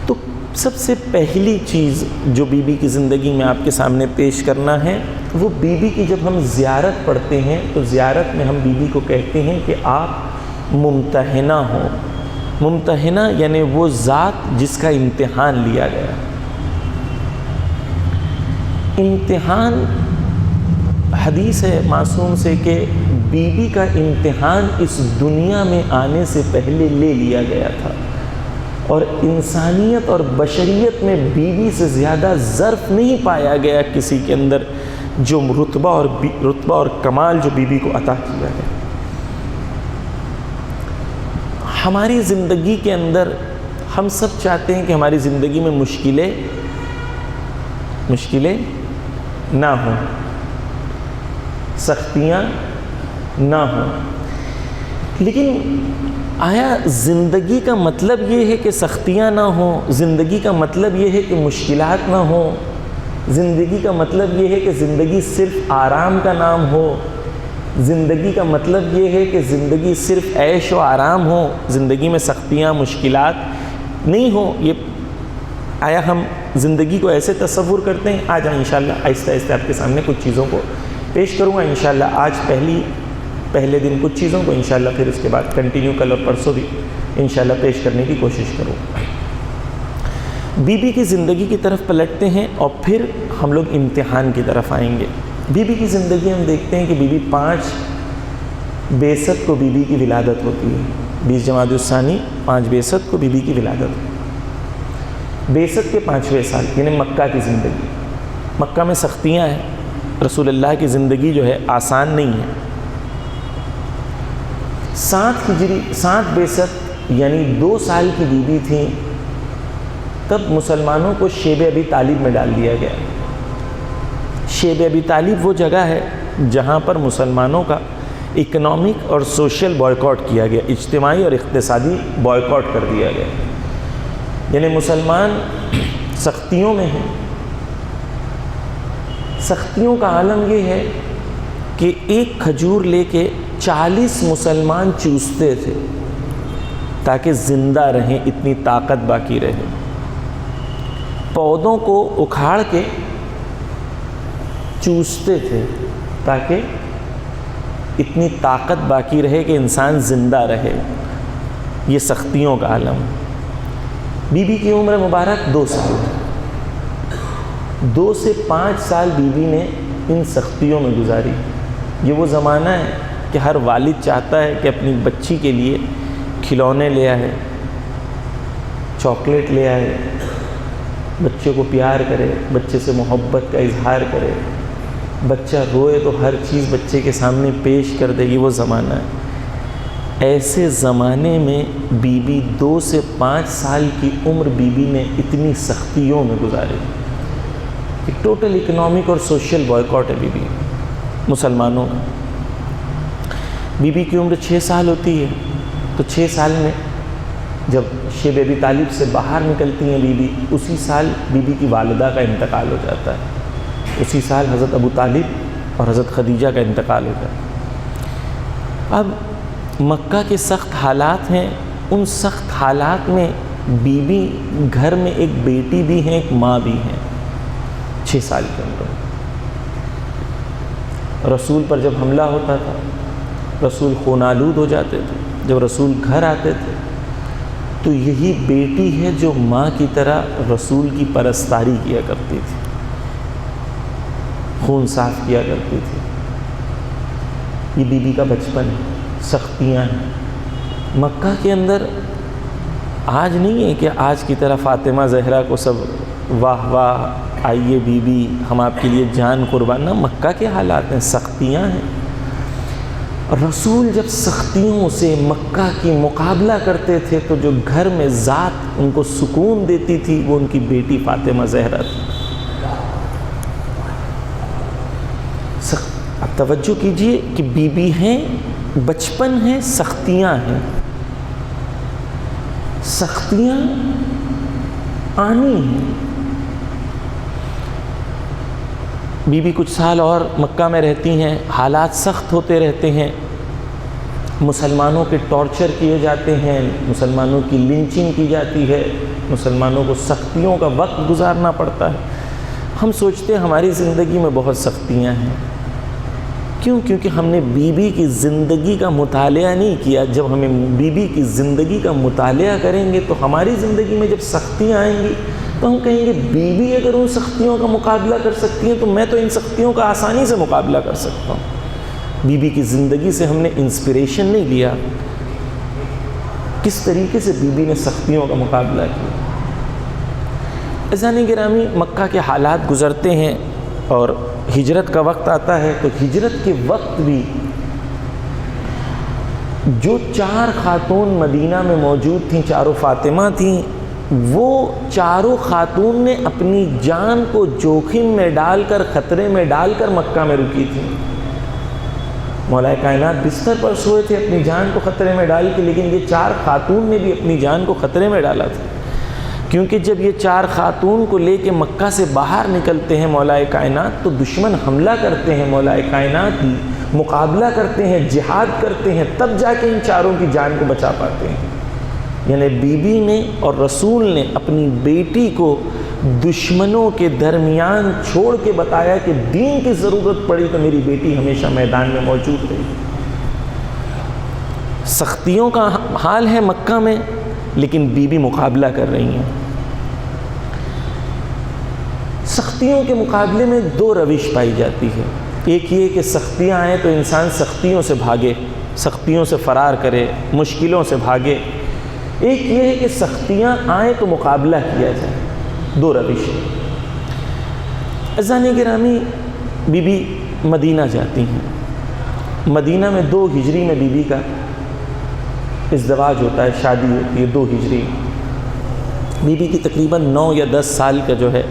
Speaker 1: تو سب سے پہلی چیز جو بیوی کی زندگی میں آپ کے سامنے پیش کرنا ہے، وہ بیوی کی جب ہم زیارت پڑھتے ہیں تو زیارت میں ہم بیوی کو کہتے ہیں کہ آپ ممتحنہ ہو۔ ممتحنہ یعنی وہ ذات جس کا امتحان لیا گیا۔ امتحان، حدیث ہے معصوم سے کہ بیوی کا امتحان اس دنیا میں آنے سے پہلے لے لیا گیا تھا، اور انسانیت اور بشریت میں بیوی سے زیادہ ظرف نہیں پایا گیا کسی کے اندر جو رتبہ اور کمال جو بیوی کو عطا کیا گیا۔ ہماری زندگی کے اندر ہم سب چاہتے ہیں کہ ہماری زندگی میں مشکلیں نہ ہوں، سختیاں نہ ہوں، لیکن آیا زندگی کا مطلب یہ ہے کہ سختیاں نہ ہوں؟ زندگی کا مطلب یہ ہے کہ مشکلات نہ ہوں؟ زندگی کا مطلب یہ ہے کہ زندگی صرف آرام کا نام ہو؟ زندگی کا مطلب یہ ہے کہ زندگی صرف عیش و آرام ہو، زندگی میں سختیاں مشکلات نہیں ہوں؟ یہ آیا ہم زندگی کو ایسے تصور کرتے ہیں؟ آج انشاءاللہ آہستہ آہستہ آپ کے سامنے کچھ چیزوں کو پیش کروں گا انشاءاللہ۔ آج پہلے دن کچھ چیزوں کو انشاءاللہ، پھر اس کے بعد کنٹینیو کل اور پرسوں بھی انشاءاللہ پیش کرنے کی کوشش کروں۔ بیوی کی زندگی کی طرف پلٹتے ہیں اور پھر ہم لوگ امتحان کی طرف آئیں گے۔ بیوی کی زندگی ہم دیکھتے ہیں کہ بیوی 5 بعثت کو بیوی کی ولادت ہوتی ہے۔ 20 جمادی الثانی 5 بعثت کو بیوی کی ولادت ہوتی ہے۔ بعثت کے 5ویں سال یعنی مکہ کی زندگی، مکہ میں سختیاں ہیں، رسول اللہ کی زندگی جو ہے آسان نہیں ہے۔ 7 ہجری 7 بعثت یعنی 2 سال کی بیوی تھیں، تب مسلمانوں کو شیب ابی طالب میں ڈال دیا گیا۔ شیب ابی طالب وہ جگہ ہے جہاں پر مسلمانوں کا اکنامک اور سوشل بائیکاٹ کیا گیا، اجتماعی اور اقتصادی بائیکاٹ کر دیا گیا، یعنی مسلمان سختیوں میں ہیں۔ سختیوں کا عالم یہ ہے کہ ایک کھجور لے کے 40 مسلمان چوستے تھے تاکہ زندہ رہیں، اتنی طاقت باقی رہے۔ پودوں کو اکھاڑ کے چوستے تھے تاکہ اتنی طاقت باقی رہے کہ انسان زندہ رہے۔ یہ سختیوں کا عالم۔ بی بی کی عمر مبارک 2 سال، 2 سے 5 سال بی بی نے ان سختیوں میں گزاری۔ یہ وہ زمانہ ہے کہ ہر والد چاہتا ہے کہ اپنی بچی کے لیے کھلونے لے آئے، چاکلیٹ لے آئے، بچے کو پیار کرے، بچے سے محبت کا اظہار کرے، بچہ روئے تو ہر چیز بچے کے سامنے پیش کر دے۔ یہ وہ زمانہ ہے۔ ایسے زمانے میں بی بی 2 سے 5 سال کی عمر بی بی نے اتنی سختیوں میں گزاری۔ ایک ٹوٹل اکنامک اور سوشل بائیکاٹ ہے بی بی مسلمانوں کا۔ بی بی کی عمر 6 سال ہوتی ہے تو 6 سال میں جب شیب ابی طالب سے باہر نکلتی ہیں بی بی، اسی سال بی بی کی والدہ کا انتقال ہو جاتا ہے، اسی سال حضرت ابو طالب اور حضرت خدیجہ کا انتقال ہو جاتا ہے۔ اب مکہ کے سخت حالات ہیں، ان سخت حالات میں بی بی گھر میں ایک بیٹی بھی ہیں، ایک ماں بھی ہیں، 6 سال کے عمر میں۔ رسول پر جب حملہ ہوتا تھا رسول خون آلود ہو جاتے تھے، جب رسول گھر آتے تھے تو یہی بیٹی ہے جو ماں کی طرح رسول کی پرستاری کیا کرتی تھی، خون صاف کیا کرتی تھی۔ یہ بی بی کا بچپن ہے، سختیاں ہیں۔ مکہ کے اندر آج نہیں ہے کہ آج کی طرح فاطمہ زہرا کو سب واہ واہ آئیے بی بی ہم آپ کے لیے جان قربان، نہ، مکہ کے حالات ہیں، سختیاں ہیں۔ رسول جب سختیوں سے مکہ کی مقابلہ کرتے تھے تو جو گھر میں ذات ان کو سکون دیتی تھی وہ ان کی بیٹی فاطمہ زہرا تھی۔ اب توجہ کیجئے کہ بی بی ہیں، بچپن ہے، سختیاں ہیں، سختیاں آنی ہیں۔ بی بی کچھ سال اور مکہ میں رہتی ہیں، حالات سخت ہوتے رہتے ہیں، مسلمانوں کے ٹارچر کیے جاتے ہیں، مسلمانوں کی لنچنگ کی جاتی ہے، مسلمانوں کو سختیوں کا وقت گزارنا پڑتا ہے۔ ہم سوچتے ہیں ہماری زندگی میں بہت سختیاں ہیں، کیوں؟ کیونکہ ہم نے بی بی کی زندگی کا مطالعہ نہیں کیا۔ جب ہمیں بی بی کی زندگی کا مطالعہ کریں گے تو ہماری زندگی میں جب سختیاں آئیں گی تو ہم کہیں گے بی بی اگر ان سختیوں کا مقابلہ کر سکتی ہیں تو میں تو ان سختیوں کا آسانی سے مقابلہ کر سکتا ہوں۔ بی بی کی زندگی سے ہم نے انسپریشن نہیں لیا، کس طریقے سے بی بی نے سختیوں کا مقابلہ کیا۔ عزیزان گرامی، مکہ کے حالات گزرتے ہیں اور ہجرت کا وقت آتا ہے تو ہجرت کے وقت بھی جو 4 خاتون مدینہ میں موجود تھیں، چاروں فاطمہ تھیں، وہ چاروں خاتون نے اپنی جان کو جوخم میں ڈال کر، خطرے میں ڈال کر مکہ میں رکی تھیں۔ مولا کائنات بستر پر سوئے تھے اپنی جان کو خطرے میں ڈال کے، لیکن یہ 4 خاتون نے بھی اپنی جان کو خطرے میں ڈالا تھا، کیونکہ جب یہ 4 خاتون کو لے کے مکہ سے باہر نکلتے ہیں مولا کائنات تو دشمن حملہ کرتے ہیں، مولا کائنات مقابلہ کرتے ہیں، جہاد کرتے ہیں، تب جا کے ان چاروں کی جان کو بچا پاتے ہیں۔ یعنی بی بی نے اور رسول نے اپنی بیٹی کو دشمنوں کے درمیان چھوڑ کے بتایا کہ دین کی ضرورت پڑی تو میری بیٹی ہمیشہ میدان میں موجود رہی۔ سختیوں کا حال ہے مکہ میں، لیکن بی بی مقابلہ کر رہی ہیں۔ سختیوں کے مقابلے میں 2 روش پائی جاتی ہے۔ ایک یہ کہ سختیاں آئیں تو انسان سختیوں سے بھاگے، سختیوں سے فرار کرے، مشکلوں سے بھاگے۔ ایک یہ ہے کہ سختیاں آئیں تو مقابلہ کیا جائے۔ 2 روش۔ عزیزان گرامی، بی بی مدینہ جاتی ہیں۔ مدینہ میں 2 ہجری میں بی بی کا ازدواج ہوتا ہے، شادی ہوتی ہے 2 ہجری۔ بی بی کی تقریباً 9 یا 10 سال کا جو ہے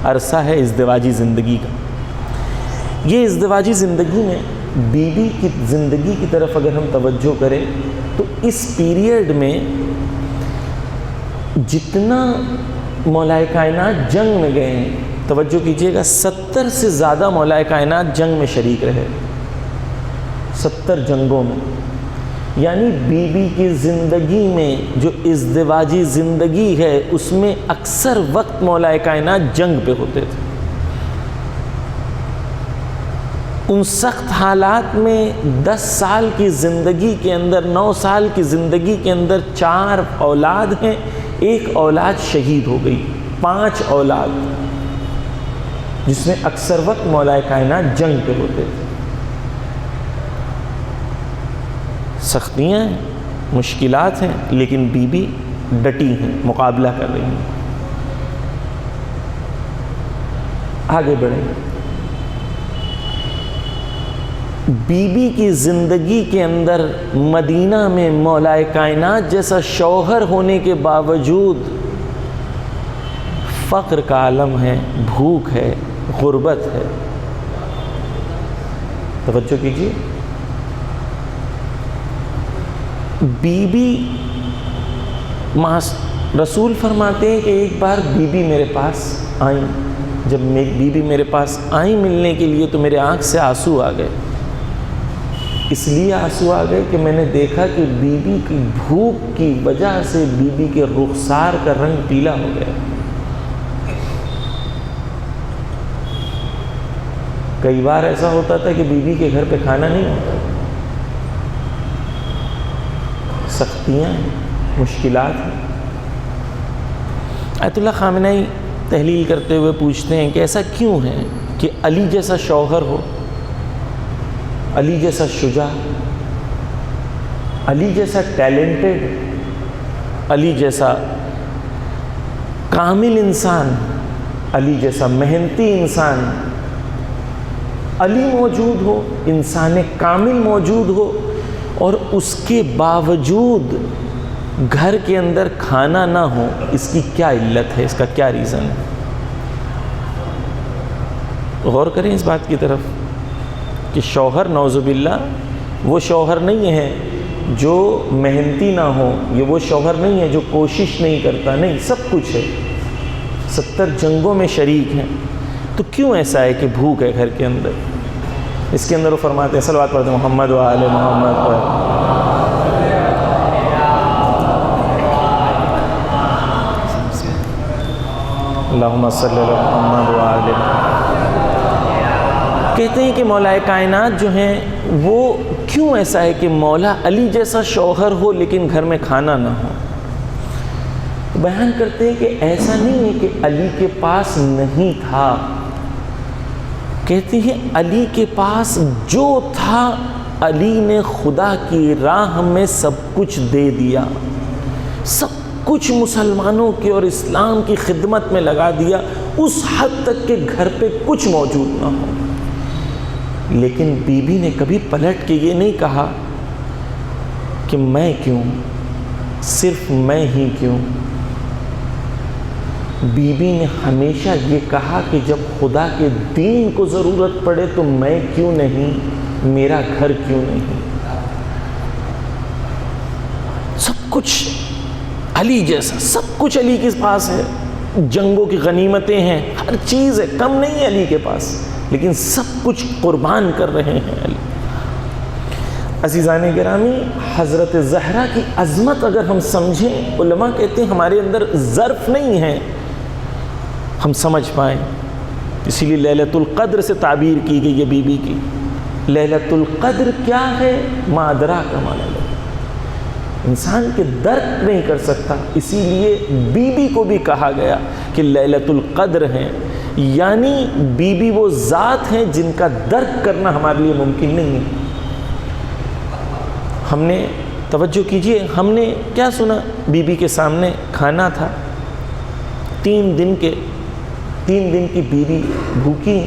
Speaker 1: عرصہ ہے ازدواجی زندگی کا۔ یہ ازدواجی زندگی میں بیوی کی زندگی کی طرف اگر ہم توجہ کریں تو اس پیریڈ میں جتنا مولائے کائنات جنگ میں گئے ہیں، توجہ کیجئے گا، 70 سے زیادہ مولائے کائنات جنگ میں شریک رہے، 70 جنگوں میں. یعنی بیوی کی زندگی میں جو ازدواجی زندگی ہے اس میں اکثر وقت مولائے کائنات جنگ پہ ہوتے تھے. ان سخت حالات میں 10 سال کی زندگی کے اندر، 9 سال کی زندگی کے اندر 4 اولاد ہیں، 1 اولاد شہید ہو گئی، 5 اولاد، جس میں اکثر وقت مولائے کائنات جنگ پہ ہوتے تھے. سختیاں ہیں، مشکلات ہیں، لیکن بیوی ڈٹی ہیں، مقابلہ کر رہی ہیں. آگے بڑھیں. بیوی کی زندگی کے اندر مدینہ میں مولائے کائنات جیسا شوہر ہونے کے باوجود فقر کا عالم ہے، بھوک ہے، غربت ہے. توجہ کیجیے. بیوی رسول فرماتے ہیں کہ ایک بار بیوی میرے پاس آئیں. جب بیوی میرے پاس آئیں ملنے کے لیے تو میرے آنکھ سے آنسو آ گئے. اس لیے آنسو آ گئے کہ میں نے دیکھا کہ بیوی کی بھوک کی وجہ سے بیوی کے رخسار کا رنگ پیلا ہو گیا. کئی بار ایسا ہوتا تھا کہ بیوی کے گھر پہ کھانا نہیں ہوتا. سختیاں ہیں، مشکلات ہیں. آیت اللہ خامنہئی تحلیل کرتے ہوئے پوچھتے ہیں کہ ایسا کیوں ہے کہ علی جیسا شوہر ہو، علی جیسا شجاع، علی جیسا ٹیلنٹڈ، علی جیسا کامل انسان، علی جیسا محنتی انسان، علی موجود ہو، انسان کامل موجود ہو، اور اس کے باوجود گھر کے اندر کھانا نہ ہو. اس کی کیا علت ہے؟ اس کا کیا ریزن ہے؟ غور کریں اس بات کی طرف کہ شوہر نعوذ باللہ وہ شوہر نہیں ہے جو محنتی نہ ہو، یہ وہ شوہر نہیں ہے جو کوشش نہیں کرتا، نہیں، سب کچھ ہے، 70 جنگوں میں شریک ہیں. تو کیوں ایسا ہے کہ بھوک ہے گھر کے اندر؟ اس کے اندر وہ فرماتے ہیں، صلوات پڑھتے ہیں محمد و آل محمد پر. اللہم صلی علی محمد و آل محمد. کہتے ہیں کہ مولائے کائنات جو ہیں وہ کیوں ایسا ہے کہ مولا علی جیسا شوہر ہو لیکن گھر میں کھانا نہ ہو. بیان کرتے ہیں کہ ایسا نہیں ہے کہ علی کے پاس نہیں تھا. کہتے ہیں علی کے پاس جو تھا علی نے خدا کی راہ میں سب کچھ دے دیا، سب کچھ مسلمانوں کے اور اسلام کی خدمت میں لگا دیا، اس حد تک کہ گھر پہ کچھ موجود نہ ہو. لیکن بیوی نے کبھی پلٹ کے یہ نہیں کہا کہ میں کیوں، صرف میں ہی کیوں. بیوی نے ہمیشہ یہ کہا کہ جب خدا کے دین کو ضرورت پڑے تو میں کیوں نہیں، میرا گھر کیوں نہیں. سب کچھ علی جیسا، سب کچھ علی کے پاس ہے. جنگوں کی غنیمتیں ہیں، ہر چیز ہے، کم نہیں ہے علی کے پاس، لیکن سب کچھ قربان کر رہے ہیں علی. عزیزان گرامی، حضرت زہرا کی عظمت اگر ہم سمجھیں، علماء کہتے ہیں ہمارے اندر ظرف نہیں ہے ہم سمجھ پائیں. اسی لیے لیلۃ القدر سے تعبیر کی گئی ہے بیوی کی. لیلۃ القدر کیا ہے؟ ما ادراک ما لیلۃ. انسان کے درک نہیں کر سکتا، اسی لیے بیوی کو بھی کہا گیا کہ لیلۃ القدر ہیں. یعنی بیوی وہ ذات ہیں جن کا درک کرنا ہمارے لیے ممکن نہیں ہے. ہم نے توجہ کیجئے، ہم نے کیا سنا؟ بیوی کے سامنے کھانا تھا، 3 دن کی بیوی بھوکی،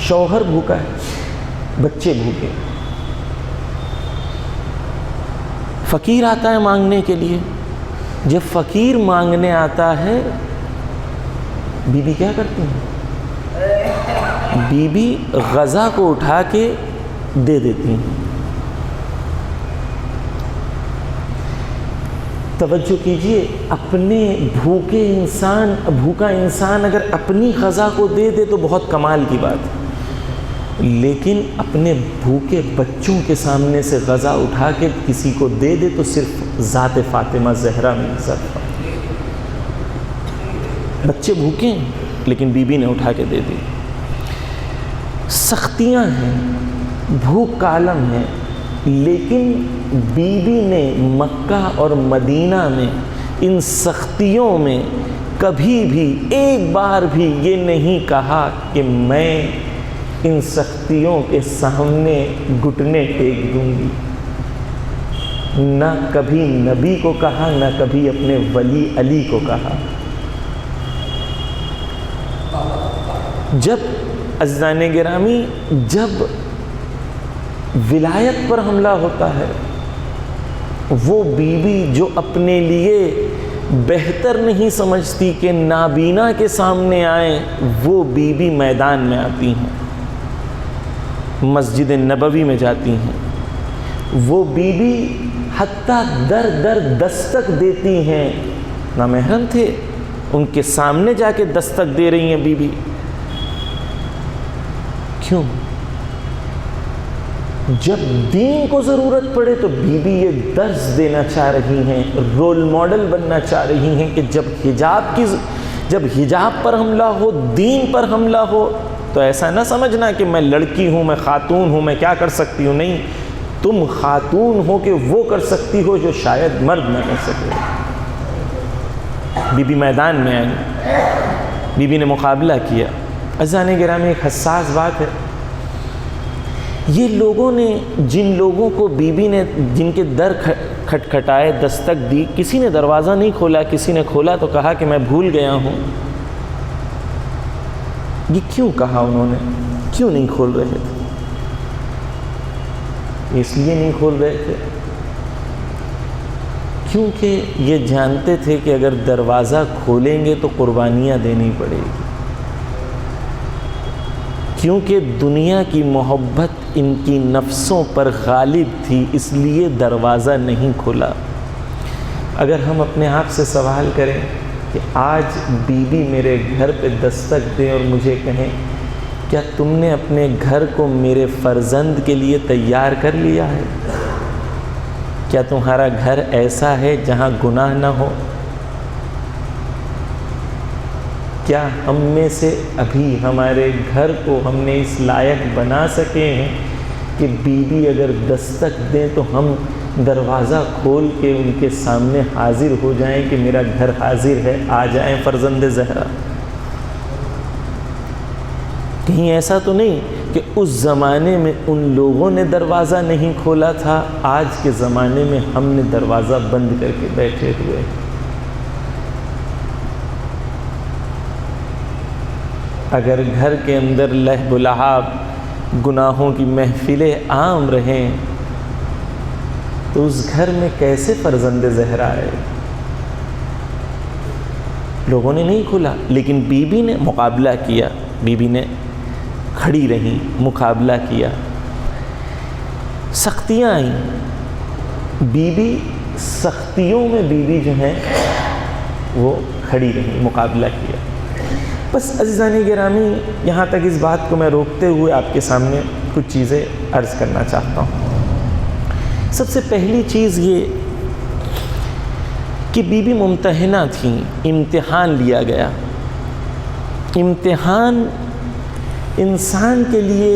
Speaker 1: شوہر بھوکا ہے، بچے بھوکے. فقیر آتا ہے مانگنے کے لیے. جب فقیر مانگنے آتا ہے بیوی کیا کرتی ہیں؟ بی بی غذا کو اٹھا کے دے دیتی ہیں. توجہ کیجئے، اپنے بھوکا انسان اگر اپنی غذا کو دے دے تو بہت کمال کی بات ہے، لیکن اپنے بھوکے بچوں کے سامنے سے غذا اٹھا کے کسی کو دے دے تو صرف ذات فاطمہ زہرا میں نظر. بچے بھوکے ہیں لیکن بی بی نے اٹھا کے دے دی. سختیاں ہیں، بھوک کا عالم ہے، لیکن بی بی نے مکہ اور مدینہ میں ان سختیوں میں کبھی بھی ایک بار بھی یہ نہیں کہا کہ میں ان سختیوں کے سامنے گھٹنے ٹیک دوں گی. نہ کبھی نبی کو کہا، نہ کبھی اپنے ولی علی کو کہا. جب عزیزان گرامی، جب ولایت پر حملہ ہوتا ہے، وہ بی بی جو اپنے لیے بہتر نہیں سمجھتی کہ نابینا کے سامنے آئیں، وہ بی بی میدان میں آتی ہیں، مسجد نبوی میں جاتی ہیں. وہ بی بی حتیٰ در در دستک دیتی ہیں. نامحرم تھے، ان کے سامنے جا کے دستک دے رہی ہیں بی بی. کیوں؟ جب دین کو ضرورت پڑے تو بی بی یہ درس دینا چاہ رہی ہیں، رول ماڈل بننا چاہ رہی ہیں کہ جب حجاب پر حملہ ہو، دین پر حملہ ہو، تو ایسا نہ سمجھنا کہ میں لڑکی ہوں، میں خاتون ہوں، میں کیا کر سکتی ہوں. نہیں، تم خاتون ہو کہ وہ کر سکتی ہو جو شاید مرد نہ کر سکے. بی بی میدان میں آئی، بی بی نے مقابلہ کیا. عزیزان گرامی، ایک حساس بات ہے، یہ لوگوں نے، جن لوگوں کو بی بی نے جن کے در کھٹکھٹائے، دستک دی، کسی نے دروازہ نہیں کھولا، کسی نے کھولا تو کہا کہ میں بھول گیا ہوں. یہ کیوں کہا انہوں نے؟ کیوں نہیں کھول رہے تھے؟ اس لیے نہیں کھول رہے تھے کیونکہ یہ جانتے تھے کہ اگر دروازہ کھولیں گے تو قربانیاں دینی پڑے گی. کیونکہ دنیا کی محبت ان کی نفسوں پر غالب تھی، اس لیے دروازہ نہیں کھولا. اگر ہم اپنے آپ سے سوال کریں کہ آج بی بی میرے گھر پہ دستک دیں اور مجھے کہیں کیا تم نے اپنے گھر کو میرے فرزند کے لیے تیار کر لیا ہے؟ کیا تمہارا گھر ایسا ہے جہاں گناہ نہ ہو؟ کیا ہم میں سے ابھی ہمارے گھر کو ہم نے اس لائق بنا سکے ہیں کہ بی بی اگر دستک دیں تو ہم دروازہ کھول کے ان کے سامنے حاضر ہو جائیں کہ میرا گھر حاضر ہے، آ جائیں فرزند زہرا؟ کہیں ایسا تو نہیں کہ اس زمانے میں ان لوگوں نے دروازہ نہیں کھولا تھا، آج کے زمانے میں ہم نے دروازہ بند کر کے بیٹھے ہوئے. اگر گھر کے اندر لہب و لعب، گناہوں کی محفلیں عام رہیں تو اس گھر میں کیسے فرزند زہرا آئے؟ لوگوں نے نہیں کھولا، لیکن بی بی نے مقابلہ کیا. بی بی نے کھڑی رہی، مقابلہ کیا. سختیاں آئیں، بی بی سختیوں میں بی بی جو ہیں وہ کھڑی رہی، مقابلہ کیا. بس عزیزان گرامی، یہاں تک اس بات کو میں روکتے ہوئے آپ کے سامنے کچھ چیزیں عرض کرنا چاہتا ہوں. سب سے پہلی چیز یہ کہ بی بی ممتحنہ تھیں، امتحان لیا گیا. امتحان انسان کے لیے،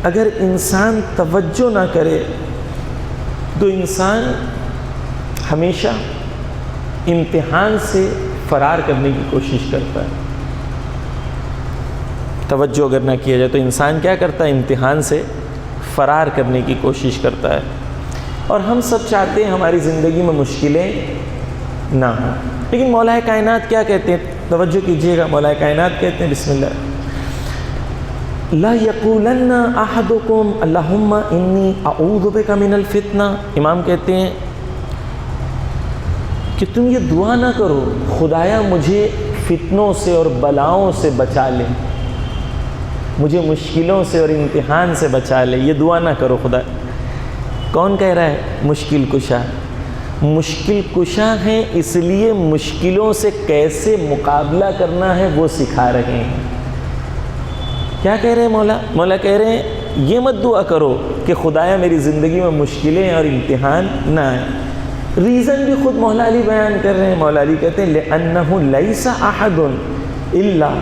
Speaker 1: اگر انسان توجہ نہ کرے تو انسان ہمیشہ امتحان سے فرار کرنے کی کوشش کرتا ہے. توجہ اگر نہ کیا جائے تو انسان کیا کرتا ہے؟ امتحان سے فرار کرنے کی کوشش کرتا ہے. اور ہم سب چاہتے ہیں ہماری زندگی میں مشکلیں نہ ہوں، لیکن مولا کائنات کیا کہتے ہیں؟ توجہ کیجئے گا. مولا کائنات کہتے ہیں، بسم اللہ، لا یقولن احدکم اللہم انی اعوذ بک من الفتنہ. امام کہتے ہیں کہ تم یہ دعا نہ کرو خدایا مجھے فتنوں سے اور بلاؤں سے بچا لے. مجھے مشکلوں سے اور امتحان سے بچا لے، یہ دعا نہ کرو خدا۔ کون کہہ رہا ہے؟ مشکل کشا۔ مشکل کشا ہیں، اس لیے مشکلوں سے کیسے مقابلہ کرنا ہے وہ سکھا رہے ہیں۔ کیا کہہ رہے ہیں مولا؟ مولا کہہ رہے ہیں یہ مت دعا کرو کہ خدایا میری زندگی میں مشکلیں اور امتحان نہ آئیں۔ ریزن بھی خود مولا علی بیان کر رہے ہیں۔ مولا علی کہتے ہیں لِأَنَّهُ لَيْسَ أَحَدٌ إِلَّا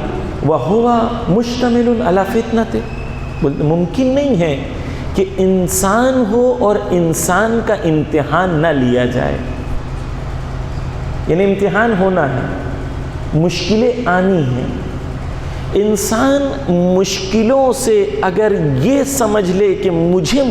Speaker 1: وَهُوَ مُشْتَمِلٌ عَلَى فِتْنَةٍ۔ ممکن نہیں ہے کہ انسان ہو اور انسان کا امتحان نہ لیا جائے، یعنی امتحان ہونا ہے، مشکلیں آنی ہیں۔ انسان مشکلوں سے اگر یہ سمجھ لے کہ مجھے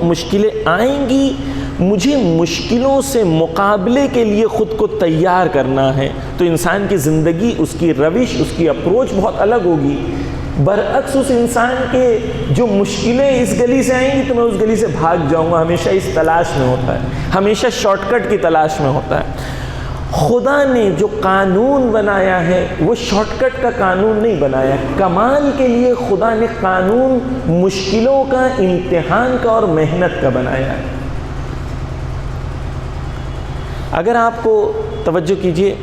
Speaker 1: مشکلیں آئیں گی، مجھے مشکلوں سے مقابلے کے لیے خود کو تیار کرنا ہے، تو انسان کی زندگی، اس کی روش، اس کی اپروچ بہت الگ ہوگی۔ برعکس اس انسان کے جو مشکلیں اس گلی سے آئیں گی تو میں اس گلی سے بھاگ جاؤں گا، ہمیشہ اس تلاش میں ہوتا ہے، ہمیشہ شارٹ کٹ کی تلاش میں ہوتا ہے۔ خدا نے جو قانون بنایا ہے وہ شارٹ کٹ کا قانون نہیں بنایا، کمال کے لیے خدا نے قانون مشکلوں کا، امتحان کا اور محنت کا بنایا ہے۔ اگر آپ کو توجہ کیجئے،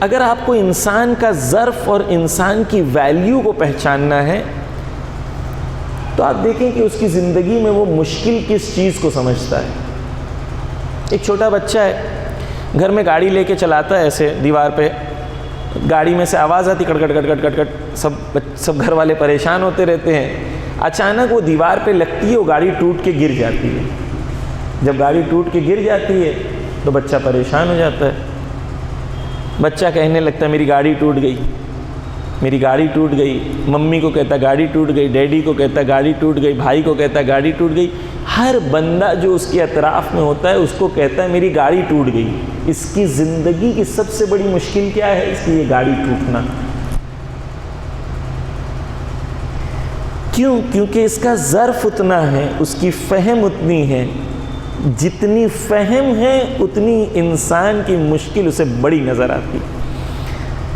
Speaker 1: اگر آپ کو انسان کا ظرف اور انسان کی ویلیو کو پہچاننا ہے تو آپ دیکھیں کہ اس کی زندگی میں وہ مشکل کس چیز کو سمجھتا ہے۔ ایک چھوٹا بچہ ہے، گھر میں گاڑی لے کے چلاتا ہے، ایسے دیوار پہ گاڑی میں سے آواز آتی کٹ کٹ کٹ کٹ کٹ کٹ، سب گھر والے پریشان ہوتے رہتے ہیں۔ اچانک وہ دیوار پہ لگتی ہے، وہ گاڑی ٹوٹ کے گر جاتی ہے۔ جب گاڑی ٹوٹ کے گر جاتی ہے تو بچہ پریشان ہو جاتا ہے۔ بچہ کہنے لگتا ہے میری گاڑی ٹوٹ گئی، میری گاڑی ٹوٹ گئی، ممی کو کہتا گاڑی ٹوٹ گئی، ڈیڈی کو کہتا گاڑی ٹوٹ گئی، بھائی کو کہتا گاڑی ٹوٹ گئی۔ ہر بندہ جو اس کے اطراف میں ہوتا ہے اس کو کہتا ہے میری گاڑی ٹوٹ گئی۔ اس کی زندگی کی سب سے بڑی مشکل کیا ہے؟ اس کی یہ گاڑی ٹوٹنا۔ کیوں؟ کیونکہ اس کا ظرف اتنا ہے، اس کی فہم اتنی ہے، جتنی فہم ہے اتنی انسان کی مشکل اسے بڑی نظر آتی۔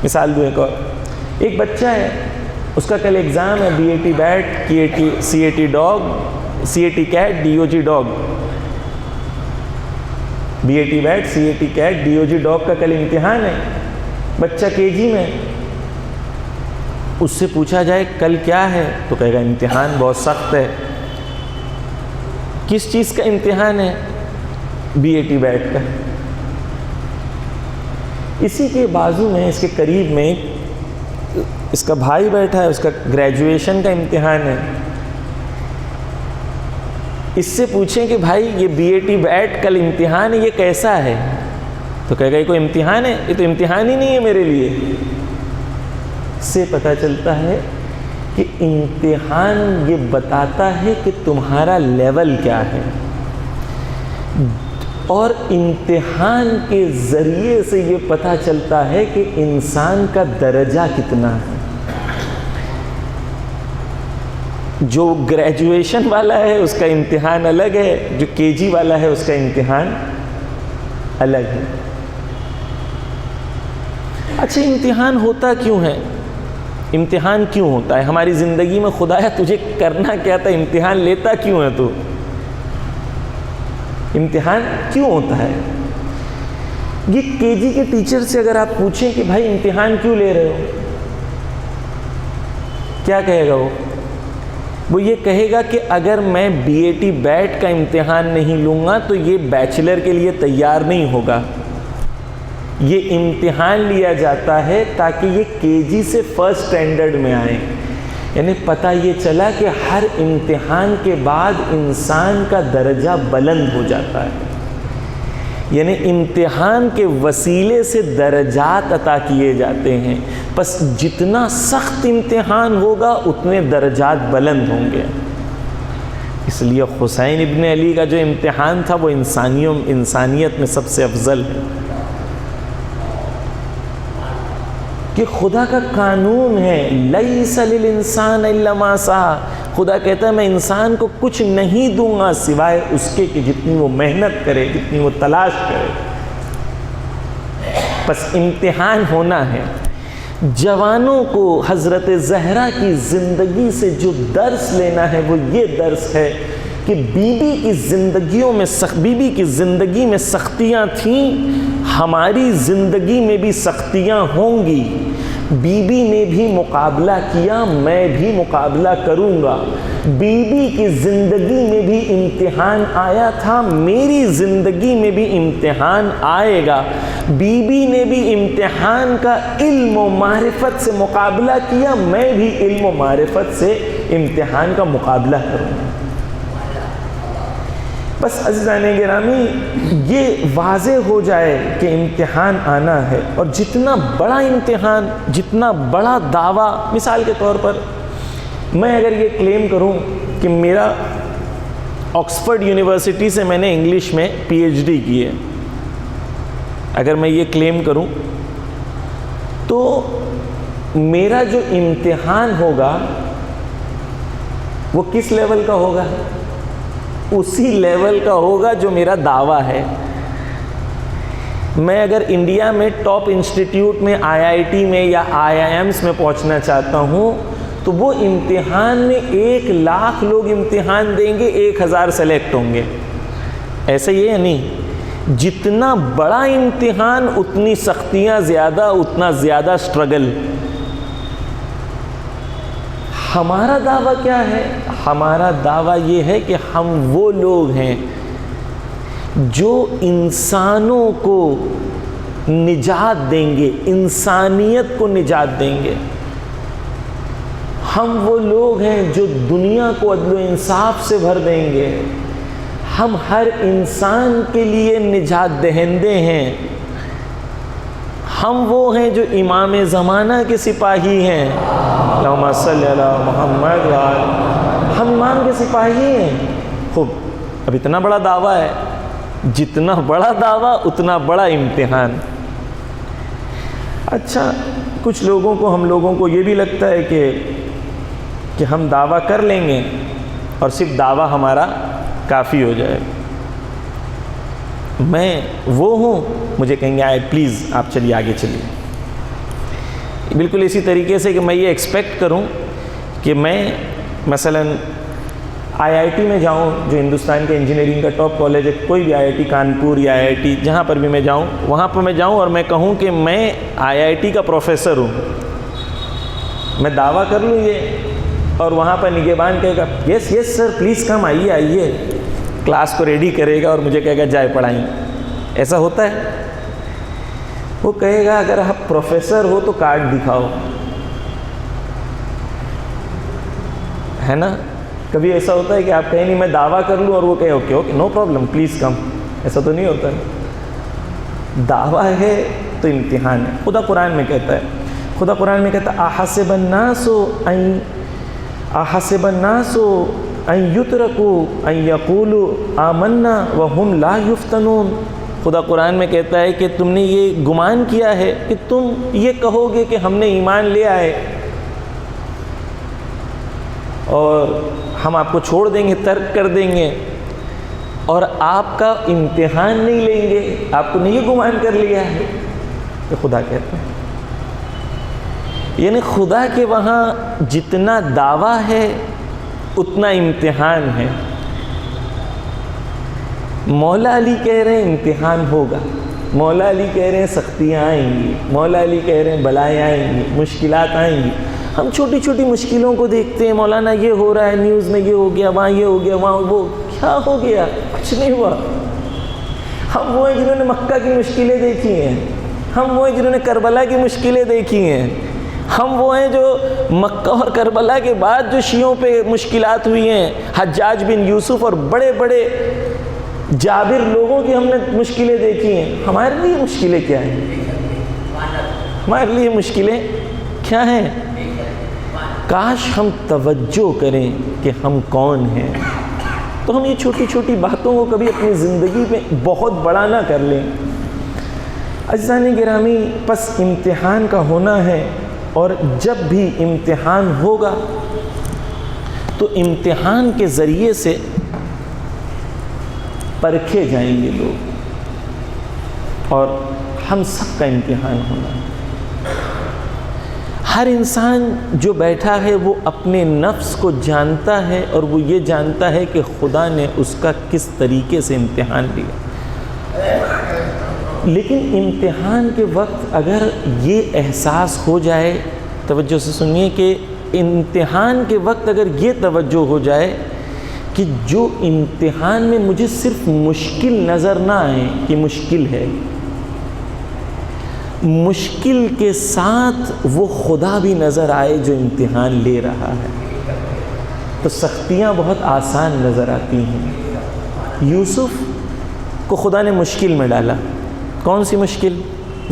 Speaker 1: مثال دوں ایک اور، ایک بچہ ہے، اس کا کل ایگزام ہے، B A T bat, C A T dog, C A T cat, D O G dog, B A T bat, C A T cat, D O G dog کا کل امتحان ہے۔ بچہ کے جی میں، اس سے پوچھا جائے کل کیا ہے تو کہے گا امتحان بہت سخت ہے۔ کس چیز کا امتحان ہے؟ بی اے ٹی بیٹ کا۔ اسی کے بازو میں، اس کے قریب میں اس کا بھائی بیٹھا ہے، اس کا گریجویشن کا امتحان ہے۔ اس سے پوچھیں کہ بھائی یہ بی اے ٹی بیٹ کل امتحان ہے، یہ کیسا ہے؟ تو کہے گا یہ کوئی امتحان ہے؟ یہ تو امتحان ہی نہیں ہے میرے لیے۔ اس سے پتہ چلتا ہے کہ امتحان یہ بتاتا ہے کہ تمہارا لیول کیا ہے، اور امتحان کے ذریعے سے یہ پتہ چلتا ہے کہ انسان کا درجہ کتنا ہے۔ جو گریجویشن والا ہے اس کا امتحان الگ ہے، جو کے جی والا ہے اس کا امتحان الگ ہے۔ اچھا، امتحان ہوتا کیوں ہے؟ امتحان کیوں ہوتا ہے ہماری زندگی میں؟ خدایا تجھے کرنا کیا تھا؟ امتحان لیتا کیوں ہے تو؟ امتحان کیوں ہوتا ہے؟ یہ کے جی کے ٹیچر سے اگر آپ پوچھیں کہ بھائی امتحان کیوں لے رہے ہو، کیا کہے گا وہ یہ کہے گا کہ اگر میں بی اے ٹی بیٹ کا امتحان نہیں لوں گا تو یہ بیچلر کے لیے تیار نہیں ہوگا۔ یہ امتحان لیا جاتا ہے تاکہ یہ کے جی سے فرسٹ اسٹینڈرڈ میں آئیں۔ یعنی پتہ یہ چلا کہ ہر امتحان کے بعد انسان کا درجہ بلند ہو جاتا ہے، یعنی امتحان کے وسیلے سے درجات عطا کیے جاتے ہیں۔ پس جتنا سخت امتحان ہوگا اتنے درجات بلند ہوں گے۔ اس لیے حسین ابن علی کا جو امتحان تھا وہ انسانیت میں سب سے افضل ہے، کہ خدا کا قانون ہے لیس للانسان الا ما سعى۔ خدا کہتا ہے میں انسان کو کچھ نہیں دوں گا سوائے اس کے کہ جتنی وہ محنت کرے، جتنی وہ تلاش کرے۔ بس امتحان ہونا ہے۔ جوانوں کو حضرت زہرا کی زندگی سے جو درس لینا ہے وہ یہ درس ہے کہ بی بی کی زندگی میں سختیاں تھیں، ہماری زندگی میں بھی سختیاں ہوں گی، بی بی نے بھی مقابلہ کیا، میں بھی مقابلہ کروں گا، بی بی کی زندگی میں بھی امتحان آیا تھا، میری زندگی میں بھی امتحان آئے گا، بی بی نے بھی امتحان کا علم و معرفت سے مقابلہ کیا، میں بھی علم و معرفت سے امتحان کا مقابلہ کروں گا۔ بس عزیزان گرامی یہ واضح ہو جائے کہ امتحان آنا ہے، اور جتنا بڑا امتحان، جتنا بڑا دعویٰ، مثال کے طور پر میں اگر یہ کلیم کروں کہ میرا آکسفورڈ یونیورسٹی سے میں نے انگلش میں پی ایچ ڈی کی ہے، اگر میں یہ کلیم کروں تو میرا جو امتحان ہوگا وہ کس لیول کا ہوگا؟ اسی لیول کا ہوگا جو میرا دعویٰ ہے۔ میں اگر انڈیا میں ٹاپ انسٹیٹیوٹ میں آئی آئی ٹی میں یا آئی آئی ایمس میں پہنچنا چاہتا ہوں تو وہ امتحان میں 1,00,000 لوگ امتحان دیں گے، 1,000 سلیکٹ ہوں گے، ایسا ہی ہے نہیں؟ جتنا بڑا امتحان اتنی سختیاں زیادہ، اتنا زیادہ سٹرگل۔ ہمارا دعویٰ کیا ہے؟ ہمارا دعویٰ یہ ہے کہ ہم وہ لوگ ہیں جو انسانوں کو نجات دیں گے، انسانیت کو نجات دیں گے۔ ہم وہ لوگ ہیں جو دنیا کو عدل و انصاف سے بھر دیں گے۔ ہم ہر انسان کے لیے نجات دہندے ہیں۔ ہم وہ ہیں جو امام زمانہ کے سپاہی ہیں۔ اللہم صلی علی محمد وآلہ۔ ہم امام کے سپاہی ہیں۔ خوب، اب اتنا بڑا دعویٰ ہے، جتنا بڑا دعویٰ اتنا بڑا امتحان۔ اچھا، کچھ لوگوں کو، ہم لوگوں کو یہ بھی لگتا ہے کہ ہم دعویٰ کر لیں گے اور صرف دعویٰ ہمارا کافی ہو جائے۔ میں وہ ہوں، مجھے کہیں گے پلیز آپ چلیے، آگے چلیے۔ بالکل اسی طریقے سے کہ میں یہ ایکسپیکٹ کروں کہ میں مثلاً آئی آئی ٹی میں جاؤں، جو ہندوستان کے انجینئرنگ کا ٹاپ کالج ہے، کوئی بھی آئی آئی ٹی کانپور یا آئی آئی ٹی جہاں پر بھی میں جاؤں، وہاں پر میں جاؤں اور میں کہوں کہ میں آئی آئی ٹی کا پروفیسر ہوں، میں دعویٰ کر لوں یہ، اور وہاں پر نگہبان کہے گا یس یس سر پلیز کم، آئیے، کلاس کو ریڈی کرے گا اور مجھے کہے گا جائے پڑھائیں۔ ایسا ہوتا ہے؟ وہ کہے گا اگر آپ پروفیسر ہو تو کارڈ دکھاؤ، ہے نا؟ کبھی ایسا ہوتا ہے کہ آپ کہیں نہیں میں دعویٰ کر لوں اور وہ کہے okay no problem please come, ایسا تو نہیں ہوتا ہے۔ دعویٰ ہے تو امتحان ہے۔ خدا قرآن میں کہتا ہے احسب الناس ان یترکوا ان یقولوا آمنا وهم لا یفتنون۔ خدا قرآن میں کہتا ہے کہ تم نے یہ گمان کیا ہے کہ تم یہ کہو گے کہ ہم نے ایمان لے آئے اور ہم آپ کو چھوڑ دیں گے، ترک کر دیں گے، اور آپ کا امتحان نہیں لیں گے۔ آپ کو نہیں یہ گمان کر لیا ہے کہ خدا کہتا ہے، یعنی خدا کے وہاں جتنا دعویٰ ہے اتنا امتحان ہے۔ مولا علی کہہ رہے ہیں امتحان ہوگا، مولا علی کہہ رہے ہیں سختیاں آئیں گی، مولا علی کہہ رہے ہیں بلائیں آئیں گی، مشکلات آئیں گی۔ ہم چھوٹی چھوٹی مشکلوں کو دیکھتے ہیں، مولانا یہ ہو رہا ہے، نیوز میں یہ ہو گیا، وہاں یہ ہو گیا، وہاں وہ، کیا ہو گیا؟ کچھ نہیں ہوا۔ ہم وہ ہیں جنہوں نے مکہ کی مشکلیں دیکھی ہیں، ہم وہ ہیں جنہوں نے کربلا کی مشکلیں دیکھی ہیں، ہم وہ ہیں جو مکہ اور کربلا کے بعد جو شیعوں پہ مشکلات ہوئی ہیں، حجاج بن یوسف اور بڑے بڑے جابر لوگوں کی ہم نے مشکلیں دیکھی ہیں۔ ہمارے لیے مشکلیں کیا ہیں؟ ہمارے لیے مشکلیں کیا ہیں؟ کاش ہم توجہ کریں کہ ہم کون ہیں، تو ہم یہ چھوٹی چھوٹی باتوں کو کبھی اپنی زندگی میں بہت بڑا نہ کر لیں۔ عزیزان گرامی، پس امتحان کا ہونا ہے، اور جب بھی امتحان ہوگا تو امتحان کے ذریعے سے پرکھے جائیں گے لوگ، اور ہم سب کا امتحان ہونا ہے۔ ہر انسان جو بیٹھا ہے وہ اپنے نفس کو جانتا ہے اور وہ یہ جانتا ہے کہ خدا نے اس کا کس طریقے سے امتحان لیا. لیکن امتحان کے وقت اگر یہ احساس ہو جائے، توجہ سے سنیے، کہ امتحان کے وقت اگر یہ توجہ ہو جائے کہ جو امتحان میں مجھے صرف مشکل نظر نہ آئے کہ مشکل ہے، مشکل کے ساتھ وہ خدا بھی نظر آئے جو امتحان لے رہا ہے، تو سختیاں بہت آسان نظر آتی ہیں. یوسف کو خدا نے مشکل میں ڈالا. کون سی مشکل؟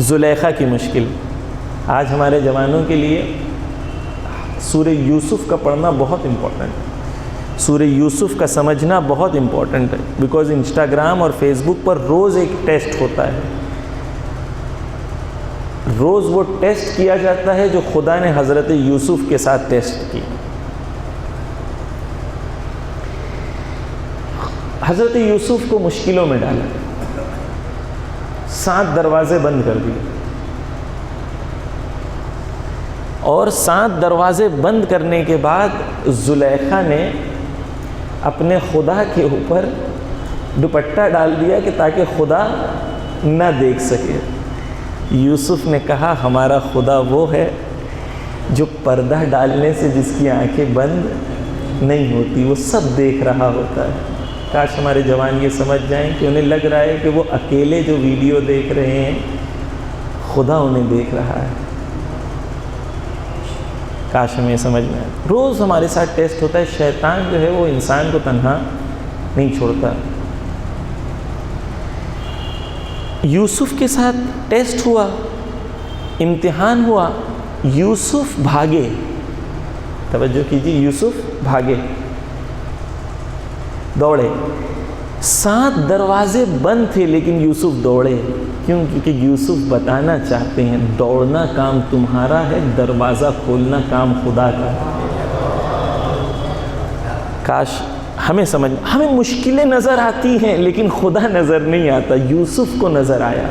Speaker 1: زلیخا کی مشکل. آج ہمارے جوانوں کے لیے سورہ یوسف کا پڑھنا بہت امپورٹنٹ ہے، سورہ یوسف کا سمجھنا بہت امپورٹنٹ ہے، بیکاز انسٹاگرام اور فیس بک پر روز ایک ٹیسٹ ہوتا ہے، روز وہ ٹیسٹ کیا جاتا ہے جو خدا نے حضرت یوسف کے ساتھ ٹیسٹ کی. حضرت یوسف کو مشکلوں میں ڈالا، 7 دروازے بند کر دیے، اور 7 دروازے بند کرنے کے بعد زلیخا نے اپنے خدا کے اوپر دوپٹہ ڈال دیا کہ تاکہ خدا نہ دیکھ سکے. یوسف نے کہا ہمارا خدا وہ ہے جو پردہ ڈالنے سے جس کی آنکھیں بند نہیں ہوتی، وہ سب دیکھ رہا ہوتا ہے. کاش ہمارے جوان یہ سمجھ جائیں کہ انہیں لگ رہا ہے کہ وہ اکیلے جو ویڈیو دیکھ رہے ہیں خدا انہیں دیکھ رہا ہے. کاش ہمیں سمجھ میں آئے. روز ہمارے ساتھ ٹیسٹ ہوتا ہے. شیطان جو ہے وہ انسان کو تنہا نہیں چھوڑتا. یوسف کے ساتھ ٹیسٹ ہوا، امتحان ہوا، یوسف بھاگے. توجہ کیجیے، یوسف بھاگے، دوڑے. 7 دروازے بند تھے لیکن یوسف دوڑے. کیوں؟ کیونکہ یوسف بتانا چاہتے ہیں دوڑنا کام تمہارا ہے، دروازہ کھولنا کام خدا کا ہے. کاش ہمیں مشکلیں نظر آتی ہیں لیکن خدا نظر نہیں آتا. یوسف کو نظر آیا.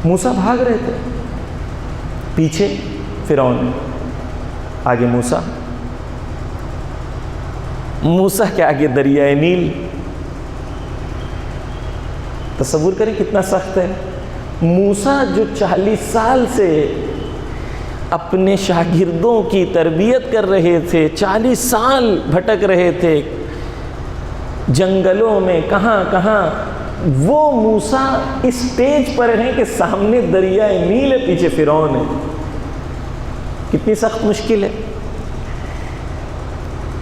Speaker 1: موسیٰ بھاگ رہے تھے، پیچھے فرعون، آگے موسیٰ کے آگے دریائے نیل. تصور کریں کتنا سخت ہے. موسیٰ جو 40 سال سے اپنے شاگردوں کی تربیت کر رہے تھے، 40 سال بھٹک رہے تھے جنگلوں میں، کہاں، وہ موسیٰ اس سٹیج پر ہیں کہ سامنے دریائے نیل ہے، پیچھے فرعون ہے. کتنی سخت مشکل ہے.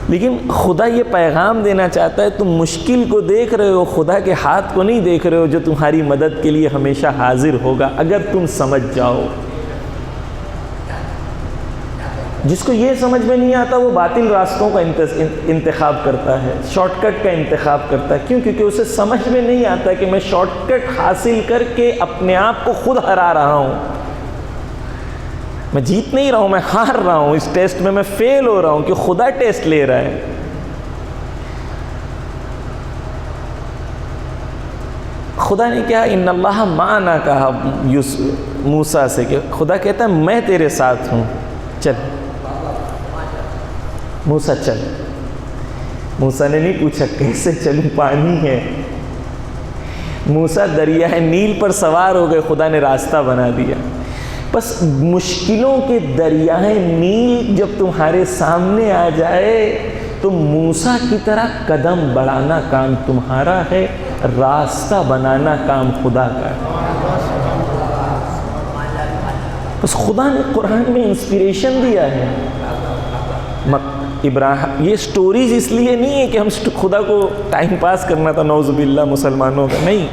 Speaker 1: لیکن خدا یہ پیغام دینا چاہتا ہے تم مشکل کو دیکھ رہے ہو، خدا کے ہاتھ کو نہیں دیکھ رہے ہو جو تمہاری مدد کے لیے ہمیشہ حاضر ہوگا اگر تم سمجھ جاؤ. جس کو یہ سمجھ میں نہیں آتا وہ باطل راستوں کا انتخاب کرتا ہے، شارٹ کٹ کا انتخاب کرتا ہے. کیوں؟ کیونکہ اسے سمجھ میں نہیں آتا کہ میں شارٹ کٹ حاصل کر کے اپنے آپ کو خود ہرا رہا ہوں. میں جیت نہیں رہا ہوں، میں ہار رہا ہوں. اس ٹیسٹ میں فیل ہو رہا ہوں کہ خدا ٹیسٹ لے رہا ہے. خدا نے کہا ان اللہ معنا، کہا موسیٰ سے کہ خدا کہتا ہے میں تیرے ساتھ ہوں، چل موسیٰ چل. موسیٰ نے نہیں پوچھا کیسے چلوں، پانی ہے. موسیٰ دریائے نیل پر سوار ہو گئے، خدا نے راستہ بنا دیا. بس مشکلوں کے دریائے نیل جب تمہارے سامنے آ جائے تو موسیٰ کی طرح قدم بڑھانا کام تمہارا ہے، راستہ بنانا کام خدا کا ہے. بس خدا نے قرآن میں انسپیریشن دیا ہے. یہ سٹوریز اس لیے نہیں ہے کہ ہم خدا کو ٹائم پاس کرنا تھا، نعوذ باللہ مسلمانوں کا، نہیں.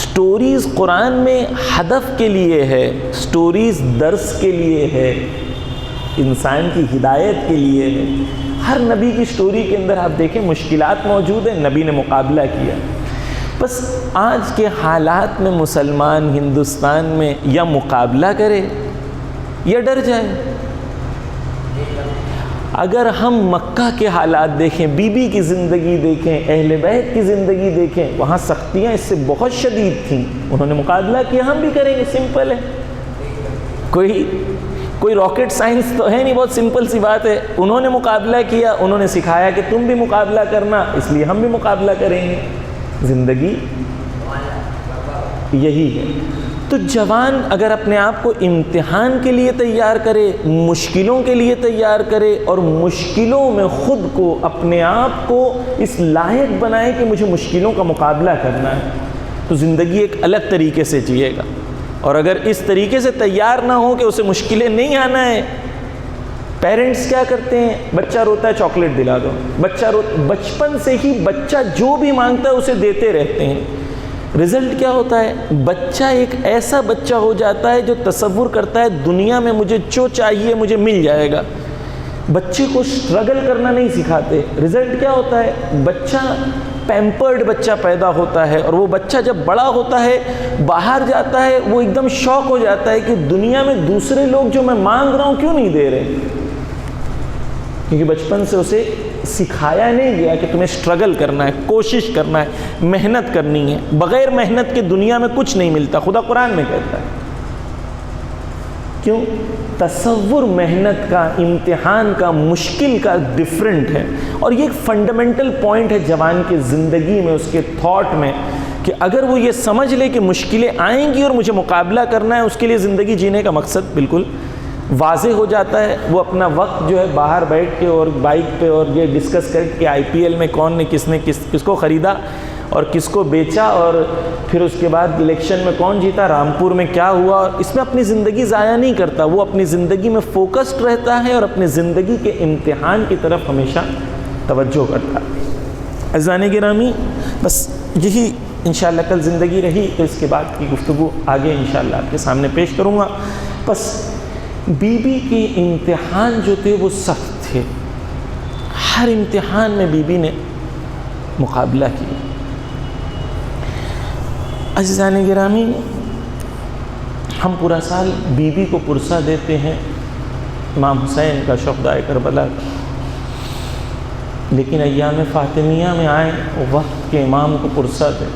Speaker 1: سٹوریز قرآن میں ہدف کے لیے ہے، سٹوریز درس کے لیے ہے، انسان کی ہدایت کے لیے ہے. ہر نبی کی سٹوری کے اندر آپ دیکھیں مشکلات موجود ہیں، نبی نے مقابلہ کیا. بس آج کے حالات میں مسلمان ہندوستان میں یا مقابلہ کرے یا ڈر جائے. اگر ہم مکہ کے حالات دیکھیں، بی بی کی زندگی دیکھیں، اہل بیت کی زندگی دیکھیں، وہاں سختیاں اس سے بہت شدید تھیں. انہوں نے مقابلہ کیا، ہم بھی کریں گے. سمپل ہے. کوئی راکٹ سائنس تو ہے نہیں، بہت سمپل سی بات ہے. انہوں نے مقابلہ کیا، انہوں نے سکھایا کہ تم بھی مقابلہ کرنا، اس لیے ہم بھی مقابلہ کریں گے. زندگی یہی ہے. تو جوان اگر اپنے آپ کو امتحان کے لیے تیار کرے، مشکلوں کے لیے تیار کرے، اور مشکلوں میں خود کو اپنے آپ کو اس لائق بنائے کہ مجھے مشکلوں کا مقابلہ کرنا ہے، تو زندگی ایک الگ طریقے سے جیے گا. اور اگر اس طریقے سے تیار نہ ہو کہ اسے مشکلیں نہیں آنا ہے، پیرنٹس کیا کرتے ہیں، بچہ روتا ہے چاکلیٹ دلا دو، بچپن سے ہی بچہ جو بھی مانگتا ہے اسے دیتے رہتے ہیں. رزلٹ کیا ہوتا ہے، بچہ ایک ایسا بچہ ہو جاتا ہے جو تصور کرتا ہے دنیا میں مجھے جو چاہیے مجھے مل جائے گا. بچے کو سٹرگل کرنا نہیں سکھاتے. رزلٹ کیا ہوتا ہے، بچہ پیمپرڈ بچہ پیدا ہوتا ہے، اور وہ بچہ جب بڑا ہوتا ہے باہر جاتا ہے وہ ایک دم شوق ہو جاتا ہے کہ دنیا میں دوسرے لوگ جو میں مانگ رہا ہوں کیوں نہیں دے رہے، کیونکہ بچپن سے اسے سکھایا نہیں گیا کہ تمہیں سٹرگل کرنا ہے، کوشش کرنا ہے، محنت کرنی ہے. بغیر محنت کے دنیا میں کچھ نہیں ملتا، خدا قرآن میں کہتا ہے. کیوں؟ تصور محنت کا، امتحان کا، مشکل کا ڈیفرنٹ ہے. اور یہ ایک فنڈامنٹل پوائنٹ ہے جوان کی زندگی میں، اس کے تھاٹ میں، کہ اگر وہ یہ سمجھ لے کہ مشکلیں آئیں گی اور مجھے مقابلہ کرنا ہے، اس کے لیے زندگی جینے کا مقصد بالکل واضح ہو جاتا ہے. وہ اپنا وقت جو ہے باہر بیٹھ کے اور بائک پہ اور یہ ڈسکس کر کے IPL میں کون نے کس کو خریدا اور کس کو بیچا، اور پھر اس کے بعد الیکشن میں کون جیتا، رامپور میں کیا ہوا، اور اس میں اپنی زندگی ضائع نہیں کرتا. وہ اپنی زندگی میں فوکسڈ رہتا ہے اور اپنی زندگی کے امتحان کی طرف ہمیشہ توجہ کرتا ہے. عزیزان گرامی، بس یہی انشاءاللہ کل زندگی رہی تو اس کے بعد کی گفتگو آگے انشاءاللہ آپ کے سامنے پیش کروں گا. بس بی بی کے امتحان جو تھے وہ سخت تھے. ہر امتحان میں بی بی نے مقابلہ کیا. عزیزان گرامی، ہم پورا سال بی بی کو پرسہ دیتے ہیں، امام حسین کا، شہدائے کربلا کا، لیکن ایام فاطمیہ میں آئے وقت کے امام کو پرسہ دیں،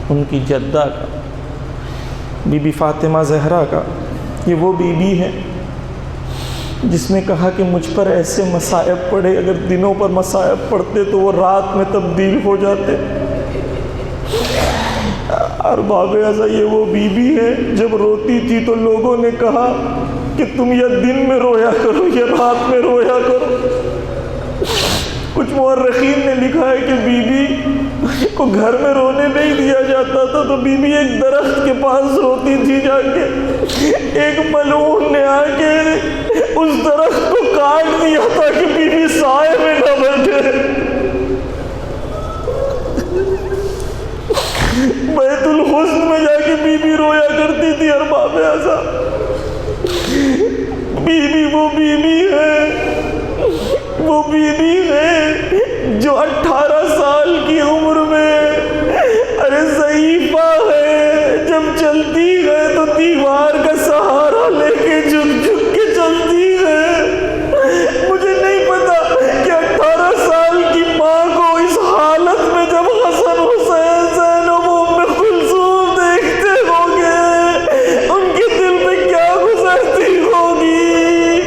Speaker 1: ان کی جدہ کا، بی بی فاطمہ زہرا کا. یہ وہ بی بی ہے جس نے کہا کہ مجھ پر ایسے مصائب پڑے، اگر دنوں پر مصائب پڑتے تو وہ رات میں تبدیل ہو جاتے. ارباب ازا، یہ وہ بی بی ہے جب روتی تھی تو لوگوں نے کہا کہ تم یا دن میں رویا کرو یا رات میں رویا کرو. کچھ مورخین نے لکھا ہے کہ بی بی کو گھر میں رونے نہیں دیا جاتا تھا تو بی بی ایک درخت کے پاس روتی تھی جا کے. ایک ملعون نے آ کے اس درخت کو کاٹ دیا تاکہ بی بی سائے میں نہ بیٹھے. بیت الحسن میں جا کے بی بی رویا کرتی تھی. ارباب ازا، بی بی وہ بی بی ہے، وہ بی بی ہے جو 18 سال کی عمر میں ضعیفہ ہے، جب چلتی ہے تو دیوار کا سہارا لے کے جھک جھک کے چلتی ہے. مجھے نہیں پتا کہ 18 سال کی ماں کو اس حالت میں جب حسن حسین زینب ام کلثوم دیکھتے ہوں گے ان کے دل پہ کیا گزرتی ہوگی.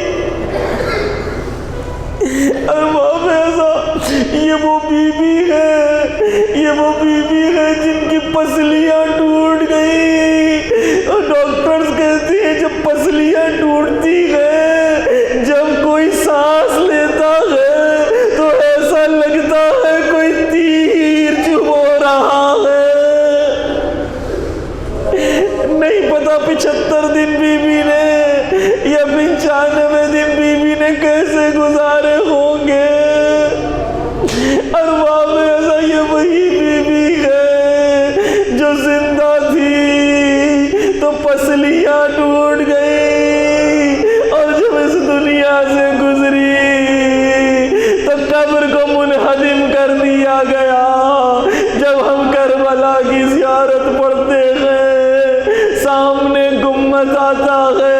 Speaker 1: ارباب ازا، یہ وہ بی بی ہے، یہ وہ بی بی ہے جن کی پسلیاں ٹوٹ گئی. اور ڈاکٹرز کہتے ہیں جب پسلیاں ٹوٹتی ہیں، جب کوئی سانس لیتا ہے تو ایسا لگتا ہے کوئی تیر چبھو رہا ہے. نہیں پتا 75 دن بی بی نے یا 95 دن بی بی نے کیسے گزارے ہوں گے. ارباب ازا، یہ وہی بی بی ہے جو زندہ تھی تو پسلیاں ٹوٹ گئی، اور جب اس دنیا سے گزری تو قبر کو منہدم کر دیا گیا. جب ہم کربلا کی زیارت پڑھتے ہیں سامنے گنبد آتا ہے،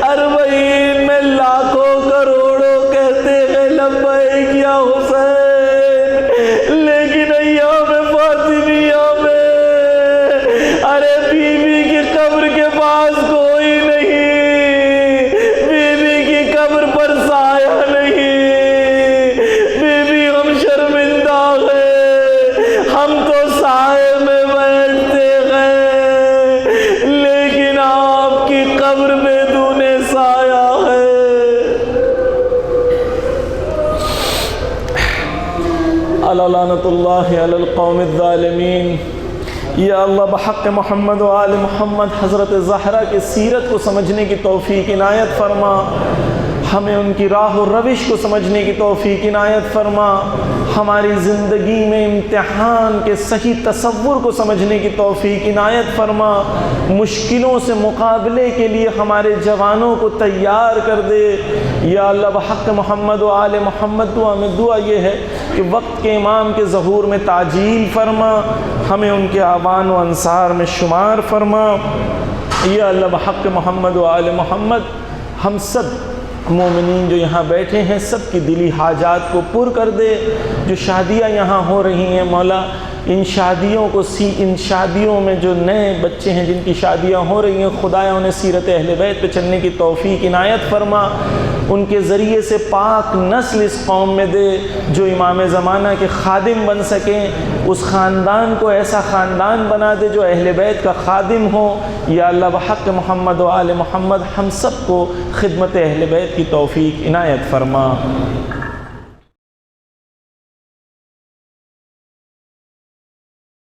Speaker 1: 40 میں لاکھوں کروڑوں کہتے ہیں لبیک یا حسین، لیکن ایام فاطمیہ میں ارے بی بی کی قبر کے پاس کوئی
Speaker 2: الا لعنت اللہ علی القوم الظالمین۔ یا اللہ بحق محمد و آل محمد حضرت زہرا کی سیرت کو سمجھنے کی توفیق عنایت فرما، ہمیں ان کی راہ و روش کو سمجھنے کی توفیق عنایت فرما، ہماری زندگی میں امتحان کے صحیح تصور کو سمجھنے کی توفیق عنایت فرما، مشکلوں سے مقابلے کے لیے ہمارے جوانوں کو تیار کر دے۔ یا اللہ بحق محمد و آل محمد دعا یہ ہے کہ وقت کے امام کے ظہور میں تعجیل فرما، ہمیں ان کے آبان و انصار میں شمار فرما۔ یا اللہ بحق محمد و آل محمد ہم سب مومنین جو یہاں بیٹھے ہیں سب کی دلی حاجات کو پر کر دے۔ جو شادیاں یہاں ہو رہی ہیں مولا، ان شادیوں میں جو نئے بچے ہیں جن کی شادیاں ہو رہی ہیں، خدایا انہیں سیرت اہل بیت پہ چلنے کی توفیق عنایت فرما، ان کے ذریعے سے پاک نسل اس قوم میں دے جو امام زمانہ کے خادم بن سکیں، اس خاندان کو ایسا خاندان بنا دے جو اہل بیت کا خادم ہو۔ یا اللہ بحق محمد و آل محمد ہم سب کو خدمت اہل بیت کی توفیق عنایت فرما۔